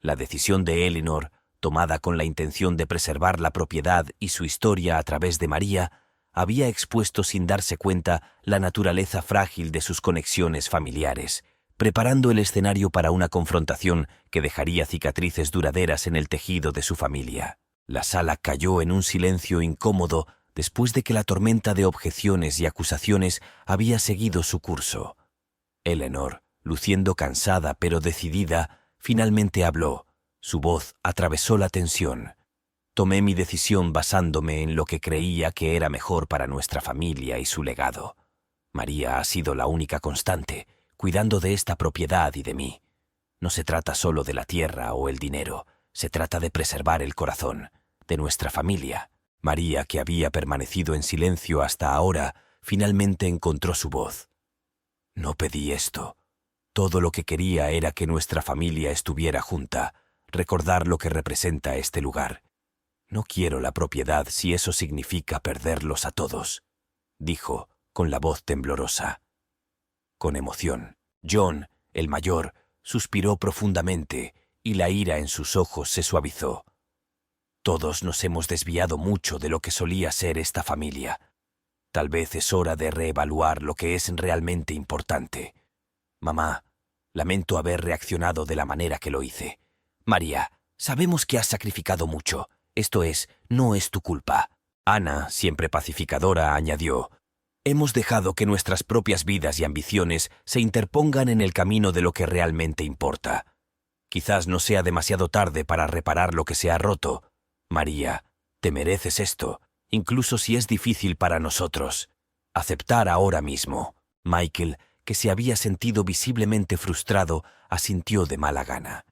La decisión de Eleanor, tomada con la intención de preservar la propiedad y su historia a través de María, había expuesto sin darse cuenta la naturaleza frágil de sus conexiones familiares, preparando el escenario para una confrontación que dejaría cicatrices duraderas en el tejido de su familia. La sala cayó en un silencio incómodo después de que la tormenta de objeciones y acusaciones había seguido su curso. Eleanor, luciendo cansada pero decidida, finalmente habló. Su voz atravesó la tensión. Tomé mi decisión basándome en lo que creía que era mejor para nuestra familia y su legado. María ha sido la única constante, cuidando de esta propiedad y de mí. No se trata solo de la tierra o el dinero, se trata de preservar el corazón, de nuestra familia. María, que había permanecido en silencio hasta ahora, finalmente encontró su voz. No pedí esto. Todo lo que quería era que nuestra familia estuviera junta, recordar lo que representa este lugar. No quiero la propiedad si eso significa perderlos a todos, dijo, con la voz temblorosa. Con emoción, John, el mayor, suspiró profundamente y la ira en sus ojos se suavizó. Todos nos hemos desviado mucho de lo que solía ser esta familia. Tal vez es hora de reevaluar lo que es realmente importante. Mamá, lamento haber reaccionado de la manera que lo hice. María, sabemos que has sacrificado mucho. Esto no es tu culpa. Ana, siempre pacificadora, añadió. Hemos dejado que nuestras propias vidas y ambiciones se interpongan en el camino de lo que realmente importa. Quizás no sea demasiado tarde para reparar lo que se ha roto. María, te mereces esto, incluso si es difícil para nosotros. Aceptar ahora mismo. Michael, que se había sentido visiblemente frustrado, asintió de mala gana.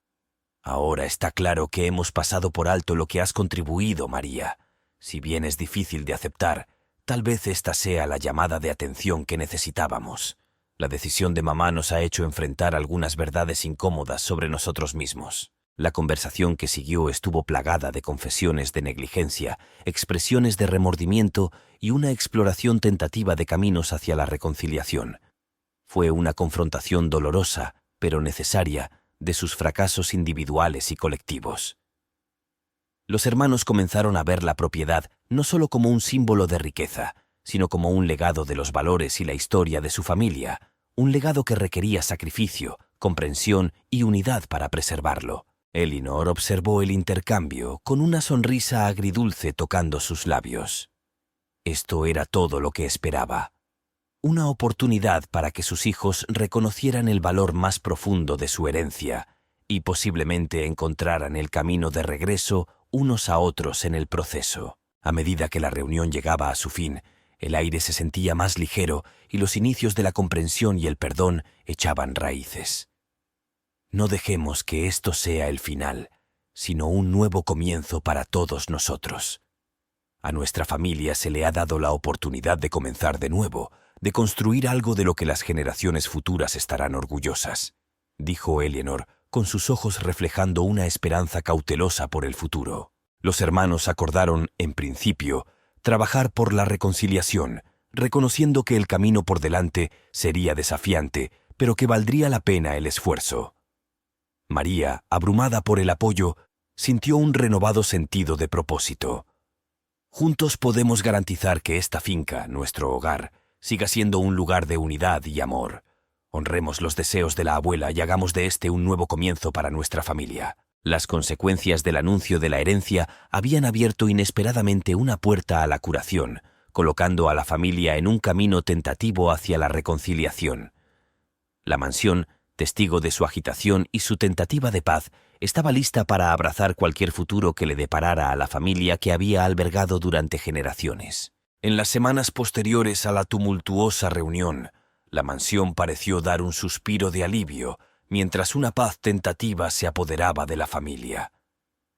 Ahora está claro que hemos pasado por alto lo que has contribuido, María. Si bien es difícil de aceptar, tal vez esta sea la llamada de atención que necesitábamos. La decisión de mamá nos ha hecho enfrentar algunas verdades incómodas sobre nosotros mismos. La conversación que siguió estuvo plagada de confesiones de negligencia, expresiones de remordimiento y una exploración tentativa de caminos hacia la reconciliación. Fue una confrontación dolorosa, pero necesaria, de sus fracasos individuales y colectivos. Los hermanos comenzaron a ver la propiedad no solo como un símbolo de riqueza, sino como un legado de los valores y la historia de su familia, un legado que requería sacrificio, comprensión y unidad para preservarlo. Eleanor observó el intercambio con una sonrisa agridulce tocando sus labios. Esto era todo lo que esperaba. Una oportunidad para que sus hijos reconocieran el valor más profundo de su herencia y posiblemente encontraran el camino de regreso unos a otros en el proceso. A medida que la reunión llegaba a su fin, el aire se sentía más ligero y los inicios de la comprensión y el perdón echaban raíces. No dejemos que esto sea el final, sino un nuevo comienzo para todos nosotros. A nuestra familia se le ha dado la oportunidad de comenzar de nuevo, de construir algo de lo que las generaciones futuras estarán orgullosas, dijo Eleanor, con sus ojos reflejando una esperanza cautelosa por el futuro. Los hermanos acordaron, en principio, trabajar por la reconciliación, reconociendo que el camino por delante sería desafiante, pero que valdría la pena el esfuerzo. María, abrumada por el apoyo, sintió un renovado sentido de propósito. Juntos podemos garantizar que esta finca, nuestro hogar, siga siendo un lugar de unidad y amor. Honremos los deseos de la abuela y hagamos de este un nuevo comienzo para nuestra familia. Las consecuencias del anuncio de la herencia habían abierto inesperadamente una puerta a la curación, colocando a la familia en un camino tentativo hacia la reconciliación. La mansión, testigo de su agitación y su tentativa de paz, estaba lista para abrazar cualquier futuro que le deparara a la familia que había albergado durante generaciones. En las semanas posteriores a la tumultuosa reunión, la mansión pareció dar un suspiro de alivio, mientras una paz tentativa se apoderaba de la familia.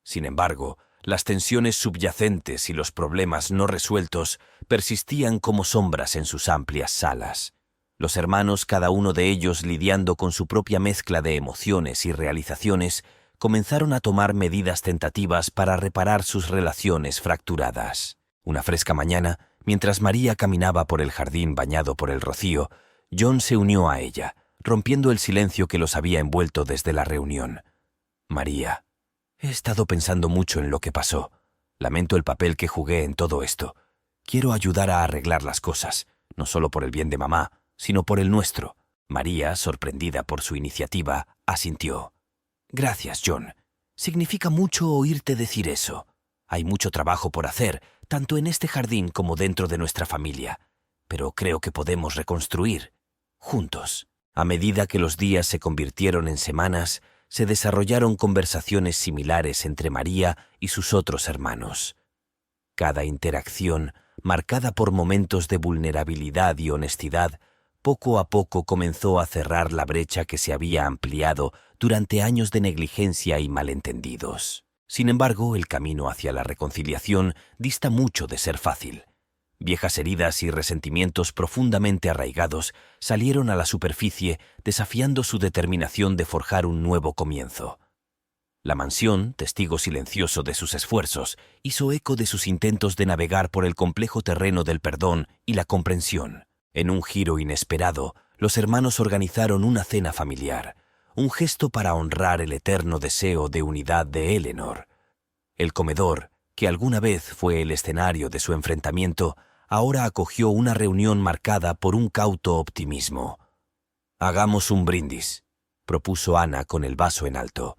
Sin embargo, las tensiones subyacentes y los problemas no resueltos persistían como sombras en sus amplias salas. Los hermanos, cada uno de ellos lidiando con su propia mezcla de emociones y realizaciones, comenzaron a tomar medidas tentativas para reparar sus relaciones fracturadas. Una fresca mañana, mientras María caminaba por el jardín bañado por el rocío, John se unió a ella, rompiendo el silencio que los había envuelto desde la reunión. «María, he estado pensando mucho en lo que pasó. Lamento el papel que jugué en todo esto. Quiero ayudar a arreglar las cosas, no solo por el bien de mamá, sino por el nuestro». María, sorprendida por su iniciativa, asintió. «Gracias, John. Significa mucho oírte decir eso. Hay mucho trabajo por hacer, tanto en este jardín como dentro de nuestra familia. Pero creo que podemos reconstruir, juntos». A medida que los días se convirtieron en semanas, se desarrollaron conversaciones similares entre María y sus otros hermanos. Cada interacción, marcada por momentos de vulnerabilidad y honestidad, poco a poco comenzó a cerrar la brecha que se había ampliado durante años de negligencia y malentendidos. Sin embargo, el camino hacia la reconciliación dista mucho de ser fácil. Viejas heridas y resentimientos profundamente arraigados salieron a la superficie, desafiando su determinación de forjar un nuevo comienzo. La mansión, testigo silencioso de sus esfuerzos, hizo eco de sus intentos de navegar por el complejo terreno del perdón y la comprensión. En un giro inesperado, los hermanos organizaron una cena familiar, un gesto para honrar el eterno deseo de unidad de Eleanor. El comedor, que alguna vez fue el escenario de su enfrentamiento, ahora acogió una reunión marcada por un cauto optimismo. «Hagamos un brindis», propuso Ana con el vaso en alto.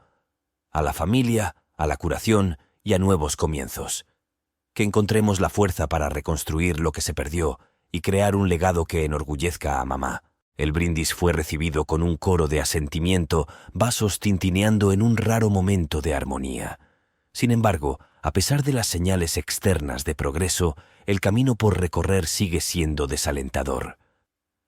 «A la familia, a la curación y a nuevos comienzos. Que encontremos la fuerza para reconstruir lo que se perdió y crear un legado que enorgullezca a mamá». El brindis fue recibido con un coro de asentimiento, vasos tintineando en un raro momento de armonía. Sin embargo, a pesar de las señales externas de progreso, el camino por recorrer sigue siendo desalentador.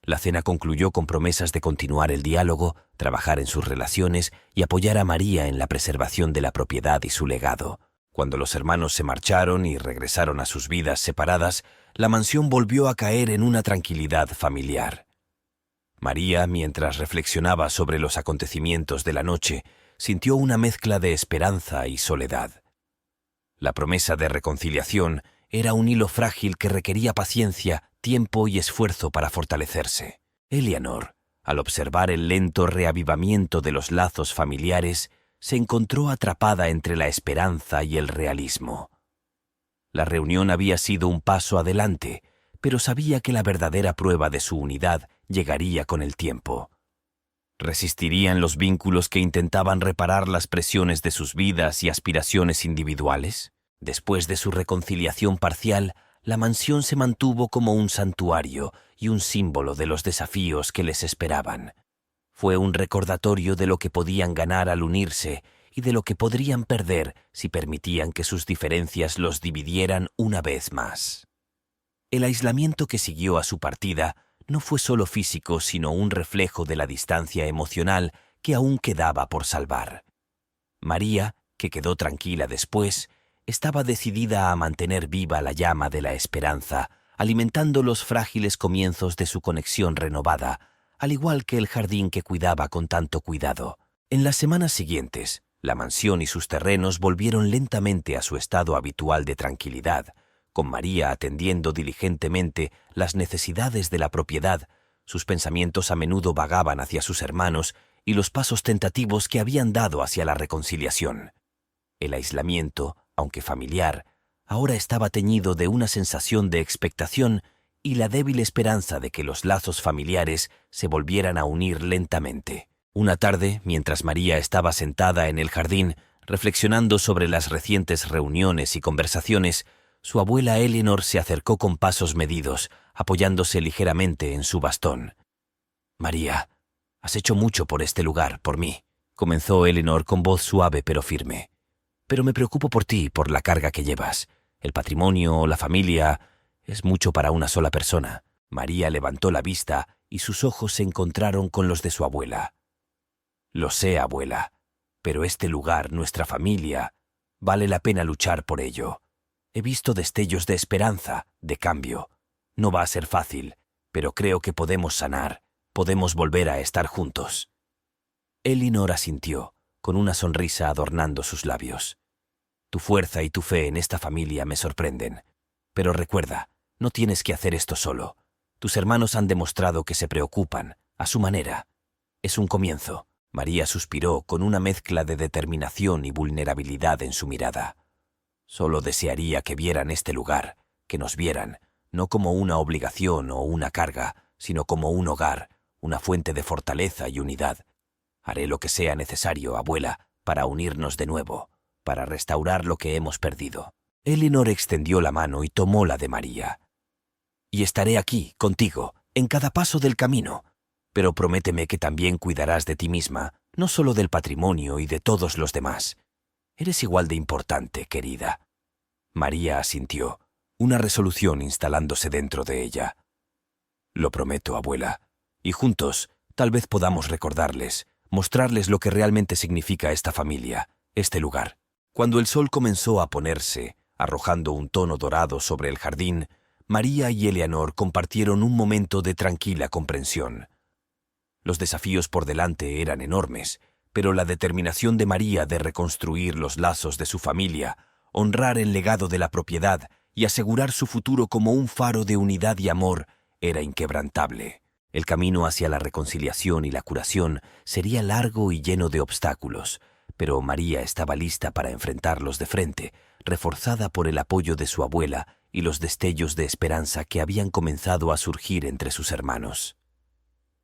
La cena concluyó con promesas de continuar el diálogo, trabajar en sus relaciones y apoyar a María en la preservación de la propiedad y su legado. Cuando los hermanos se marcharon y regresaron a sus vidas separadas, la mansión volvió a caer en una tranquilidad familiar. María, mientras reflexionaba sobre los acontecimientos de la noche, sintió una mezcla de esperanza y soledad. La promesa de reconciliación era un hilo frágil que requería paciencia, tiempo y esfuerzo para fortalecerse. Eleanor, al observar el lento reavivamiento de los lazos familiares, se encontró atrapada entre la esperanza y el realismo. La reunión había sido un paso adelante, pero sabía que la verdadera prueba de su unidad llegaría con el tiempo. ¿Resistirían los vínculos que intentaban reparar las presiones de sus vidas y aspiraciones individuales? Después de su reconciliación parcial, la mansión se mantuvo como un santuario y un símbolo de los desafíos que les esperaban. Fue un recordatorio de lo que podían ganar al unirse y de lo que podrían perder si permitían que sus diferencias los dividieran una vez más. El aislamiento que siguió a su partida no fue solo físico, sino un reflejo de la distancia emocional que aún quedaba por salvar. María, que quedó tranquila después, estaba decidida a mantener viva la llama de la esperanza, alimentando los frágiles comienzos de su conexión renovada, al igual que el jardín que cuidaba con tanto cuidado. En las semanas siguientes, la mansión y sus terrenos volvieron lentamente a su estado habitual de tranquilidad, con María atendiendo diligentemente las necesidades de la propiedad. Sus pensamientos a menudo vagaban hacia sus hermanos y los pasos tentativos que habían dado hacia la reconciliación. El aislamiento, aunque familiar, ahora estaba teñido de una sensación de expectación y la débil esperanza de que los lazos familiares se volvieran a unir lentamente. Una tarde, mientras María estaba sentada en el jardín, reflexionando sobre las recientes reuniones y conversaciones, su abuela Eleanor se acercó con pasos medidos, apoyándose ligeramente en su bastón. «María, has hecho mucho por este lugar, por mí», comenzó Eleanor con voz suave pero firme. «Pero me preocupo por ti, por la carga que llevas. El patrimonio, la familia, es mucho para una sola persona». María levantó la vista y sus ojos se encontraron con los de su abuela. «Lo sé, abuela, pero este lugar, nuestra familia, vale la pena luchar por ello. He visto destellos de esperanza, de cambio. No va a ser fácil, pero creo que podemos sanar, podemos volver a estar juntos». Eleanor asintió, con una sonrisa adornando sus labios. «Tu fuerza y tu fe en esta familia me sorprenden. Pero recuerda, no tienes que hacer esto solo. Tus hermanos han demostrado que se preocupan, a su manera. Es un comienzo». María suspiró con una mezcla de determinación y vulnerabilidad en su mirada. «Solo desearía que vieran este lugar, que nos vieran, no como una obligación o una carga, sino como un hogar, una fuente de fortaleza y unidad. Haré lo que sea necesario, abuela, para unirnos de nuevo, para restaurar lo que hemos perdido». Eleanor extendió la mano y tomó la de María. «Y estaré aquí, contigo, en cada paso del camino. Pero prométeme que también cuidarás de ti misma, no solo del patrimonio y de todos los demás. Eres igual de importante, querida». María asintió, una resolución instalándose dentro de ella. «Lo prometo, abuela, y juntos tal vez podamos recordarles, mostrarles lo que realmente significa esta familia, este lugar». Cuando el sol comenzó a ponerse, arrojando un tono dorado sobre el jardín, María y Eleanor compartieron un momento de tranquila comprensión. Los desafíos por delante eran enormes, pero la determinación de María de reconstruir los lazos de su familia, honrar el legado de la propiedad y asegurar su futuro como un faro de unidad y amor era inquebrantable. El camino hacia la reconciliación y la curación sería largo y lleno de obstáculos, pero María estaba lista para enfrentarlos de frente, reforzada por el apoyo de su abuela y los destellos de esperanza que habían comenzado a surgir entre sus hermanos.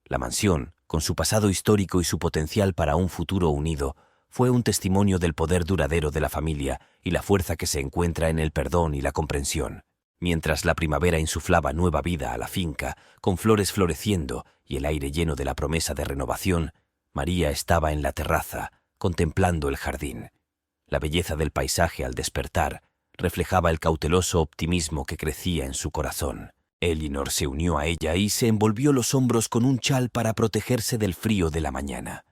La mansión, con su pasado histórico y su potencial para un futuro unido, fue un testimonio del poder duradero de la familia y la fuerza que se encuentra en el perdón y la comprensión. Mientras la primavera insuflaba nueva vida a la finca, con flores floreciendo y el aire lleno de la promesa de renovación, María estaba en la terraza, contemplando el jardín. La belleza del paisaje al despertar reflejaba el cauteloso optimismo que crecía en su corazón. Eleanor se unió a ella y se envolvió los hombros con un chal para protegerse del frío de la mañana.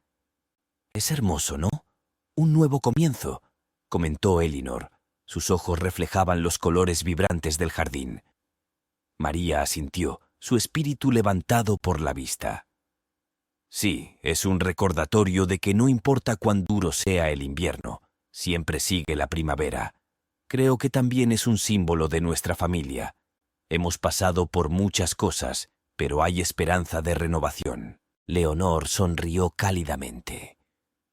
«Es hermoso, ¿no? Un nuevo comienzo», comentó Eleanor. Sus ojos reflejaban los colores vibrantes del jardín. María asintió, su espíritu levantado por la vista. «Sí, es un recordatorio de que no importa cuán duro sea el invierno, siempre sigue la primavera. Creo que también es un símbolo de nuestra familia. Hemos pasado por muchas cosas, pero hay esperanza de renovación». Leonor sonrió cálidamente.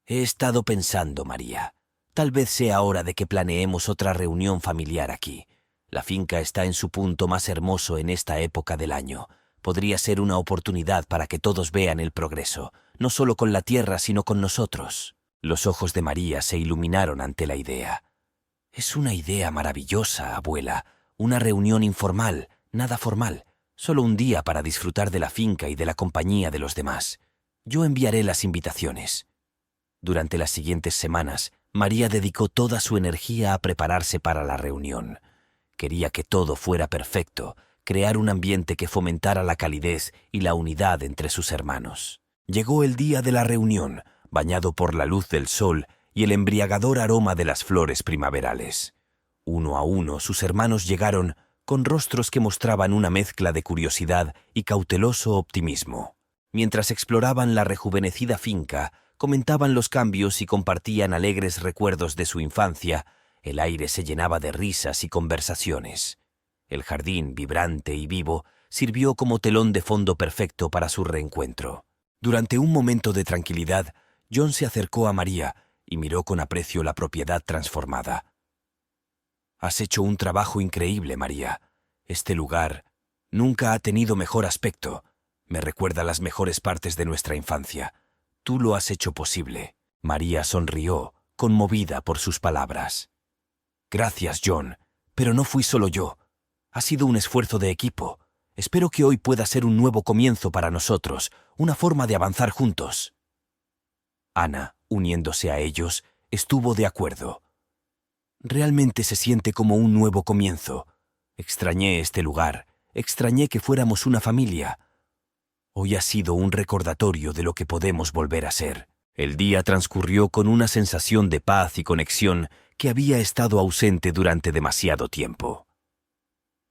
«He estado pensando, María. Tal vez sea hora de que planeemos otra reunión familiar aquí. La finca está en su punto más hermoso en esta época del año. Podría ser una oportunidad para que todos vean el progreso, no solo con la tierra, sino con nosotros». Los ojos de María se iluminaron ante la idea. «Es una idea maravillosa, abuela. Una reunión informal, nada formal. Solo un día para disfrutar de la finca y de la compañía de los demás. Yo enviaré las invitaciones». Durante las siguientes semanas, María dedicó toda su energía a prepararse para la reunión. Quería que todo fuera perfecto, crear un ambiente que fomentara la calidez y la unidad entre sus hermanos. Llegó el día de la reunión, bañado por la luz del sol y el embriagador aroma de las flores primaverales. Uno a uno sus hermanos llegaron con rostros que mostraban una mezcla de curiosidad y cauteloso optimismo. Mientras exploraban la rejuvenecida finca, comentaban los cambios y compartían alegres recuerdos de su infancia, el aire se llenaba de risas y conversaciones. El jardín, vibrante y vivo, sirvió como telón de fondo perfecto para su reencuentro. Durante un momento de tranquilidad, John se acercó a María y miró con aprecio la propiedad transformada. «Has hecho un trabajo increíble, María. Este lugar nunca ha tenido mejor aspecto. Me recuerda las mejores partes de nuestra infancia. Tú lo has hecho posible». María sonrió, conmovida por sus palabras. «Gracias, John. Pero no fui solo yo. Ha sido un esfuerzo de equipo. Espero que hoy pueda ser un nuevo comienzo para nosotros, una forma de avanzar juntos. Ana, uniéndose a ellos, estuvo de acuerdo. Realmente se siente como un nuevo comienzo. Extrañé este lugar, extrañé que fuéramos una familia. Hoy ha sido un recordatorio de lo que podemos volver a ser. El día transcurrió con una sensación de paz y conexión que había estado ausente durante demasiado tiempo.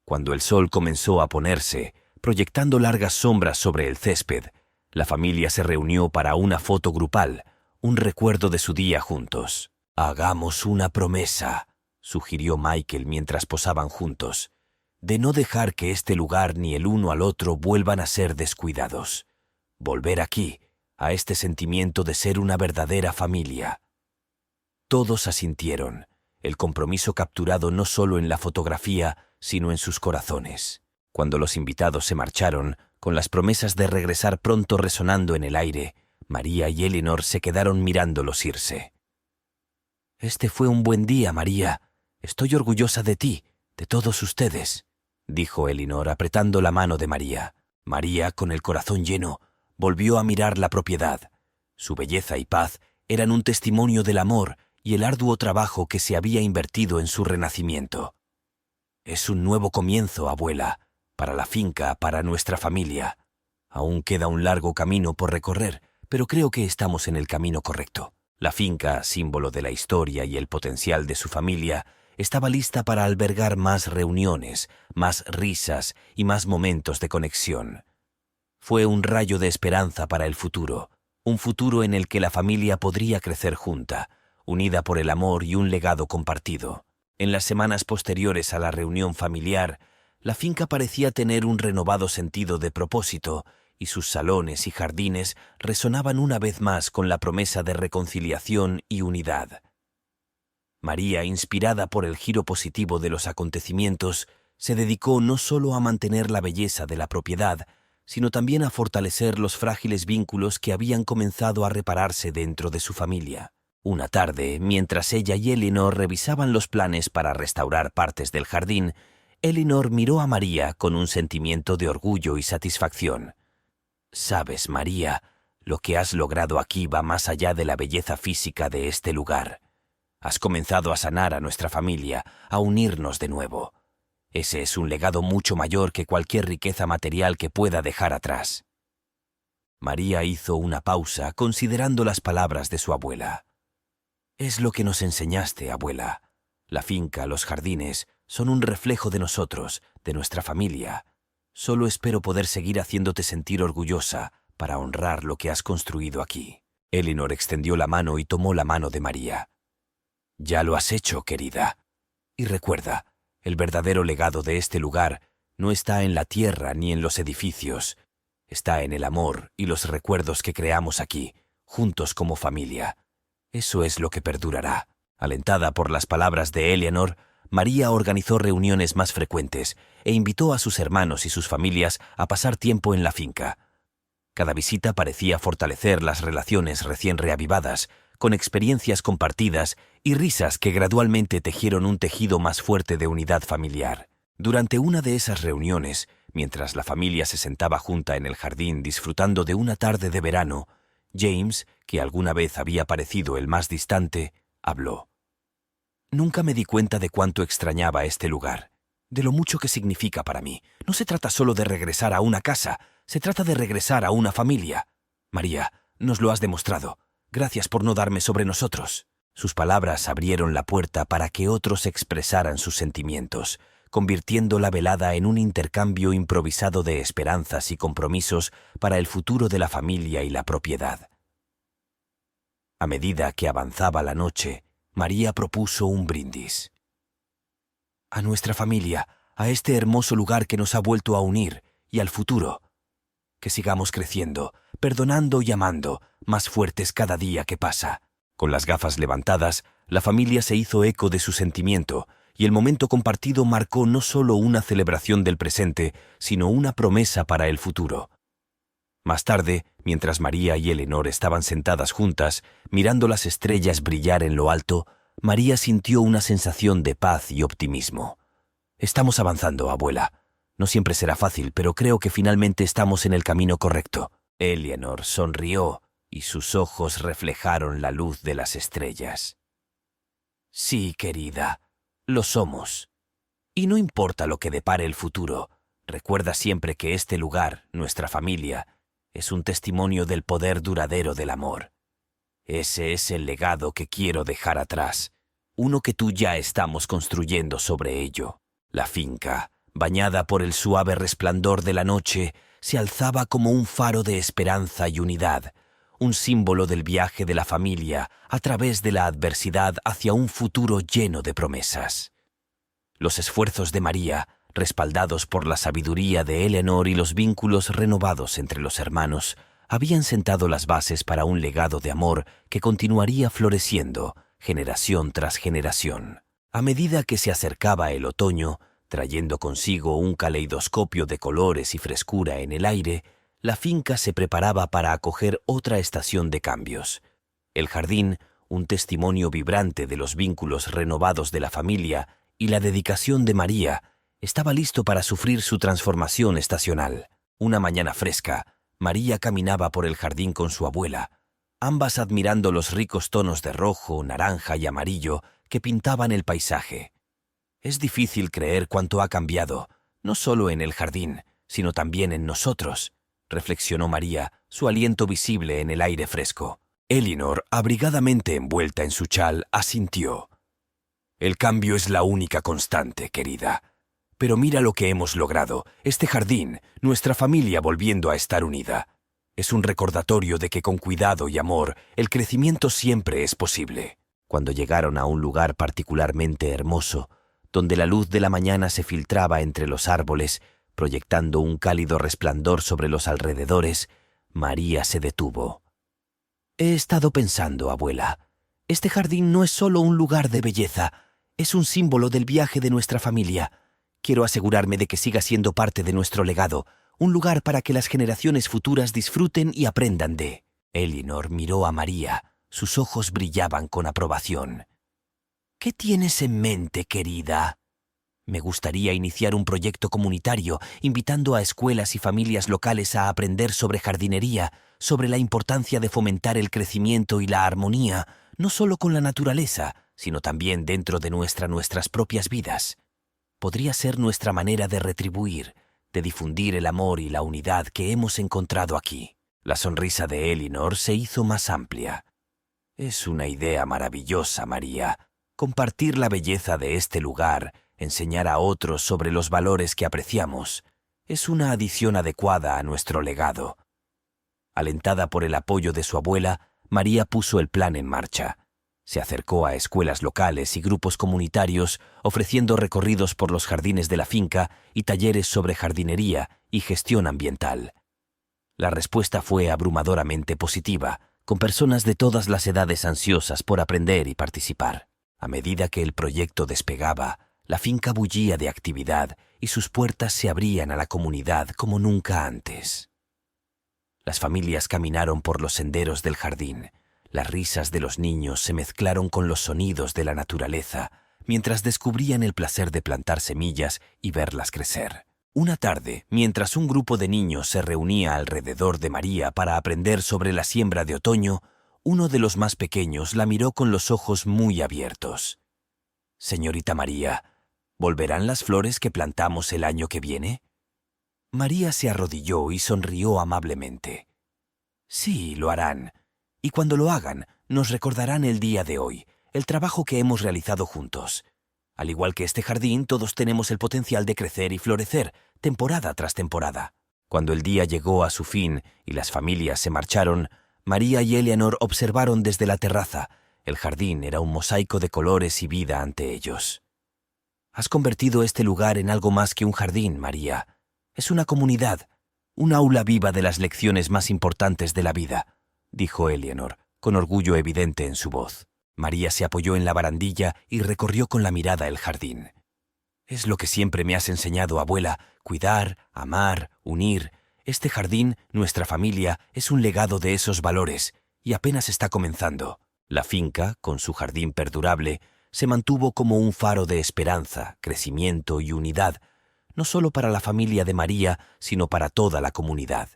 Cuando el sol comenzó a ponerse, proyectando largas sombras sobre el césped, la familia se reunió para una foto grupal, un recuerdo de su día juntos. «Hagamos una promesa», sugirió Michael mientras posaban juntos, «de no dejar que este lugar ni el uno al otro vuelvan a ser descuidados. Volver aquí, a este sentimiento de ser una verdadera familia». Todos asintieron, el compromiso capturado no solo en la fotografía, sino en sus corazones. Cuando los invitados se marcharon, con las promesas de regresar pronto resonando en el aire, María y Eleanor se quedaron mirándolos irse. «Este fue un buen día, María. Estoy orgullosa de ti, de todos ustedes», dijo Eleanor apretando la mano de María. María, con el corazón lleno, volvió a mirar la propiedad. Su belleza y paz eran un testimonio del amor y el arduo trabajo que se había invertido en su renacimiento. «Es un nuevo comienzo, abuela, para la finca, para nuestra familia. Aún queda un largo camino por recorrer, pero creo que estamos en el camino correcto». La finca, símbolo de la historia y el potencial de su familia, estaba lista para albergar más reuniones, más risas y más momentos de conexión. Fue un rayo de esperanza para el futuro, un futuro en el que la familia podría crecer junta, unida por el amor y un legado compartido. En las semanas posteriores a la reunión familiar, la finca parecía tener un renovado sentido de propósito, y sus salones y jardines resonaban una vez más con la promesa de reconciliación y unidad. María, inspirada por el giro positivo de los acontecimientos, se dedicó no solo a mantener la belleza de la propiedad, sino también a fortalecer los frágiles vínculos que habían comenzado a repararse dentro de su familia. Una tarde, mientras ella y Eleanor revisaban los planes para restaurar partes del jardín, Eleanor miró a María con un sentimiento de orgullo y satisfacción. «Sabes, María, lo que has logrado aquí va más allá de la belleza física de este lugar. Has comenzado a sanar a nuestra familia, a unirnos de nuevo. Ese es un legado mucho mayor que cualquier riqueza material que pueda dejar atrás». María hizo una pausa considerando las palabras de su abuela. «Es lo que nos enseñaste, abuela. La finca, los jardines, son un reflejo de nosotros, de nuestra familia. Solo espero poder seguir haciéndote sentir orgullosa para honrar lo que has construido aquí». Eleanor extendió la mano y tomó la mano de María. «Ya lo has hecho, querida. Y recuerda, el verdadero legado de este lugar no está en la tierra ni en los edificios. Está en el amor y los recuerdos que creamos aquí, juntos como familia. Eso es lo que perdurará». Alentada por las palabras de Eleanor, María organizó reuniones más frecuentes e invitó a sus hermanos y sus familias a pasar tiempo en la finca. Cada visita parecía fortalecer las relaciones recién reavivadas, con experiencias compartidas y risas que gradualmente tejieron un tejido más fuerte de unidad familiar. Durante una de esas reuniones, mientras la familia se sentaba junta en el jardín disfrutando de una tarde de verano, James, que alguna vez había parecido el más distante, habló. «Nunca me di cuenta de cuánto extrañaba este lugar, de lo mucho que significa para mí. No se trata solo de regresar a una casa, se trata de regresar a una familia. María, nos lo has demostrado. Gracias por no darme sobre nosotros». Sus palabras abrieron la puerta para que otros expresaran sus sentimientos, convirtiendo la velada en un intercambio improvisado de esperanzas y compromisos para el futuro de la familia y la propiedad. A medida que avanzaba la noche, María propuso un brindis. «A nuestra familia, a este hermoso lugar que nos ha vuelto a unir, y al futuro. Que sigamos creciendo, perdonando y amando, más fuertes cada día que pasa». Con las gafas levantadas, la familia se hizo eco de su sentimiento, y el momento compartido marcó no solo una celebración del presente, sino una promesa para el futuro. Más tarde, mientras María y Eleanor estaban sentadas juntas, mirando las estrellas brillar en lo alto, María sintió una sensación de paz y optimismo. Estamos avanzando, abuela. No siempre será fácil, pero creo que finalmente estamos en el camino correcto. Eleanor sonrió y sus ojos reflejaron la luz de las estrellas. Sí, querida, lo somos. Y no importa lo que depare el futuro, recuerda siempre que este lugar, nuestra familia, es un testimonio del poder duradero del amor. Ese es el legado que quiero dejar atrás, uno que tú ya estamos construyendo sobre ello. La finca, bañada por el suave resplandor de la noche, se alzaba como un faro de esperanza y unidad, un símbolo del viaje de la familia a través de la adversidad hacia un futuro lleno de promesas. Los esfuerzos de María, respaldados por la sabiduría de Eleanor y los vínculos renovados entre los hermanos, habían sentado las bases para un legado de amor que continuaría floreciendo generación tras generación. A medida que se acercaba el otoño, trayendo consigo un caleidoscopio de colores y frescura en el aire, la finca se preparaba para acoger otra estación de cambios. El jardín, un testimonio vibrante de los vínculos renovados de la familia y la dedicación de María, estaba listo para sufrir su transformación estacional. Una mañana fresca, María caminaba por el jardín con su abuela, ambas admirando los ricos tonos de rojo, naranja y amarillo que pintaban el paisaje. Es difícil creer cuánto ha cambiado, no solo en el jardín, sino también en nosotros, reflexionó María, su aliento visible en el aire fresco. Eleanor, abrigadamente envuelta en su chal, asintió. El cambio es la única constante, querida. Pero mira lo que hemos logrado, este jardín, nuestra familia volviendo a estar unida. Es un recordatorio de que con cuidado y amor, el crecimiento siempre es posible. Cuando llegaron a un lugar particularmente hermoso, donde la luz de la mañana se filtraba entre los árboles, proyectando un cálido resplandor sobre los alrededores, María se detuvo. He estado pensando, abuela, este jardín no es solo un lugar de belleza, es un símbolo del viaje de nuestra familia. Quiero asegurarme de que siga siendo parte de nuestro legado, un lugar para que las generaciones futuras disfruten y aprendan de. Eleanor miró a María, sus ojos brillaban con aprobación. ¿Qué tienes en mente, querida? Me gustaría iniciar un proyecto comunitario, invitando a escuelas y familias locales a aprender sobre jardinería, sobre la importancia de fomentar el crecimiento y la armonía, no solo con la naturaleza, sino también dentro de nuestras propias vidas. Podría ser nuestra manera de retribuir, de difundir el amor y la unidad que hemos encontrado aquí. La sonrisa de Eleanor se hizo más amplia. Es una idea maravillosa, María. Compartir la belleza de este lugar, enseñar a otros sobre los valores que apreciamos, es una adición adecuada a nuestro legado. Alentada por el apoyo de su abuela, María puso el plan en marcha. Se acercó a escuelas locales y grupos comunitarios, ofreciendo recorridos por los jardines de la finca y talleres sobre jardinería y gestión ambiental. La respuesta fue abrumadoramente positiva, con personas de todas las edades ansiosas por aprender y participar. A medida que el proyecto despegaba, la finca bullía de actividad y sus puertas se abrían a la comunidad como nunca antes. Las familias caminaron por los senderos del jardín. Las risas de los niños se mezclaron con los sonidos de la naturaleza, mientras descubrían el placer de plantar semillas y verlas crecer. Una tarde, mientras un grupo de niños se reunía alrededor de María para aprender sobre la siembra de otoño, uno de los más pequeños la miró con los ojos muy abiertos. «Señorita María, ¿volverán las flores que plantamos el año que viene?» María se arrodilló y sonrió amablemente. «Sí, lo harán. Y cuando lo hagan, nos recordarán el día de hoy, el trabajo que hemos realizado juntos. Al igual que este jardín, todos tenemos el potencial de crecer y florecer, temporada tras temporada». Cuando el día llegó a su fin y las familias se marcharon, María y Eleanor observaron desde la terraza. El jardín era un mosaico de colores y vida ante ellos. «Has convertido este lugar en algo más que un jardín, María. Es una comunidad, un aula viva de las lecciones más importantes de la vida», dijo Eleanor, con orgullo evidente en su voz. María se apoyó en la barandilla y recorrió con la mirada el jardín. «Es lo que siempre me has enseñado, abuela, cuidar, amar, unir. Este jardín, nuestra familia, es un legado de esos valores, y apenas está comenzando». La finca, con su jardín perdurable, se mantuvo como un faro de esperanza, crecimiento y unidad, no solo para la familia de María, sino para toda la comunidad.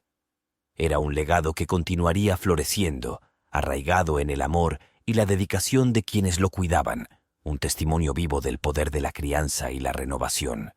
Era un legado que continuaría floreciendo, arraigado en el amor y la dedicación de quienes lo cuidaban, un testimonio vivo del poder de la crianza y la renovación.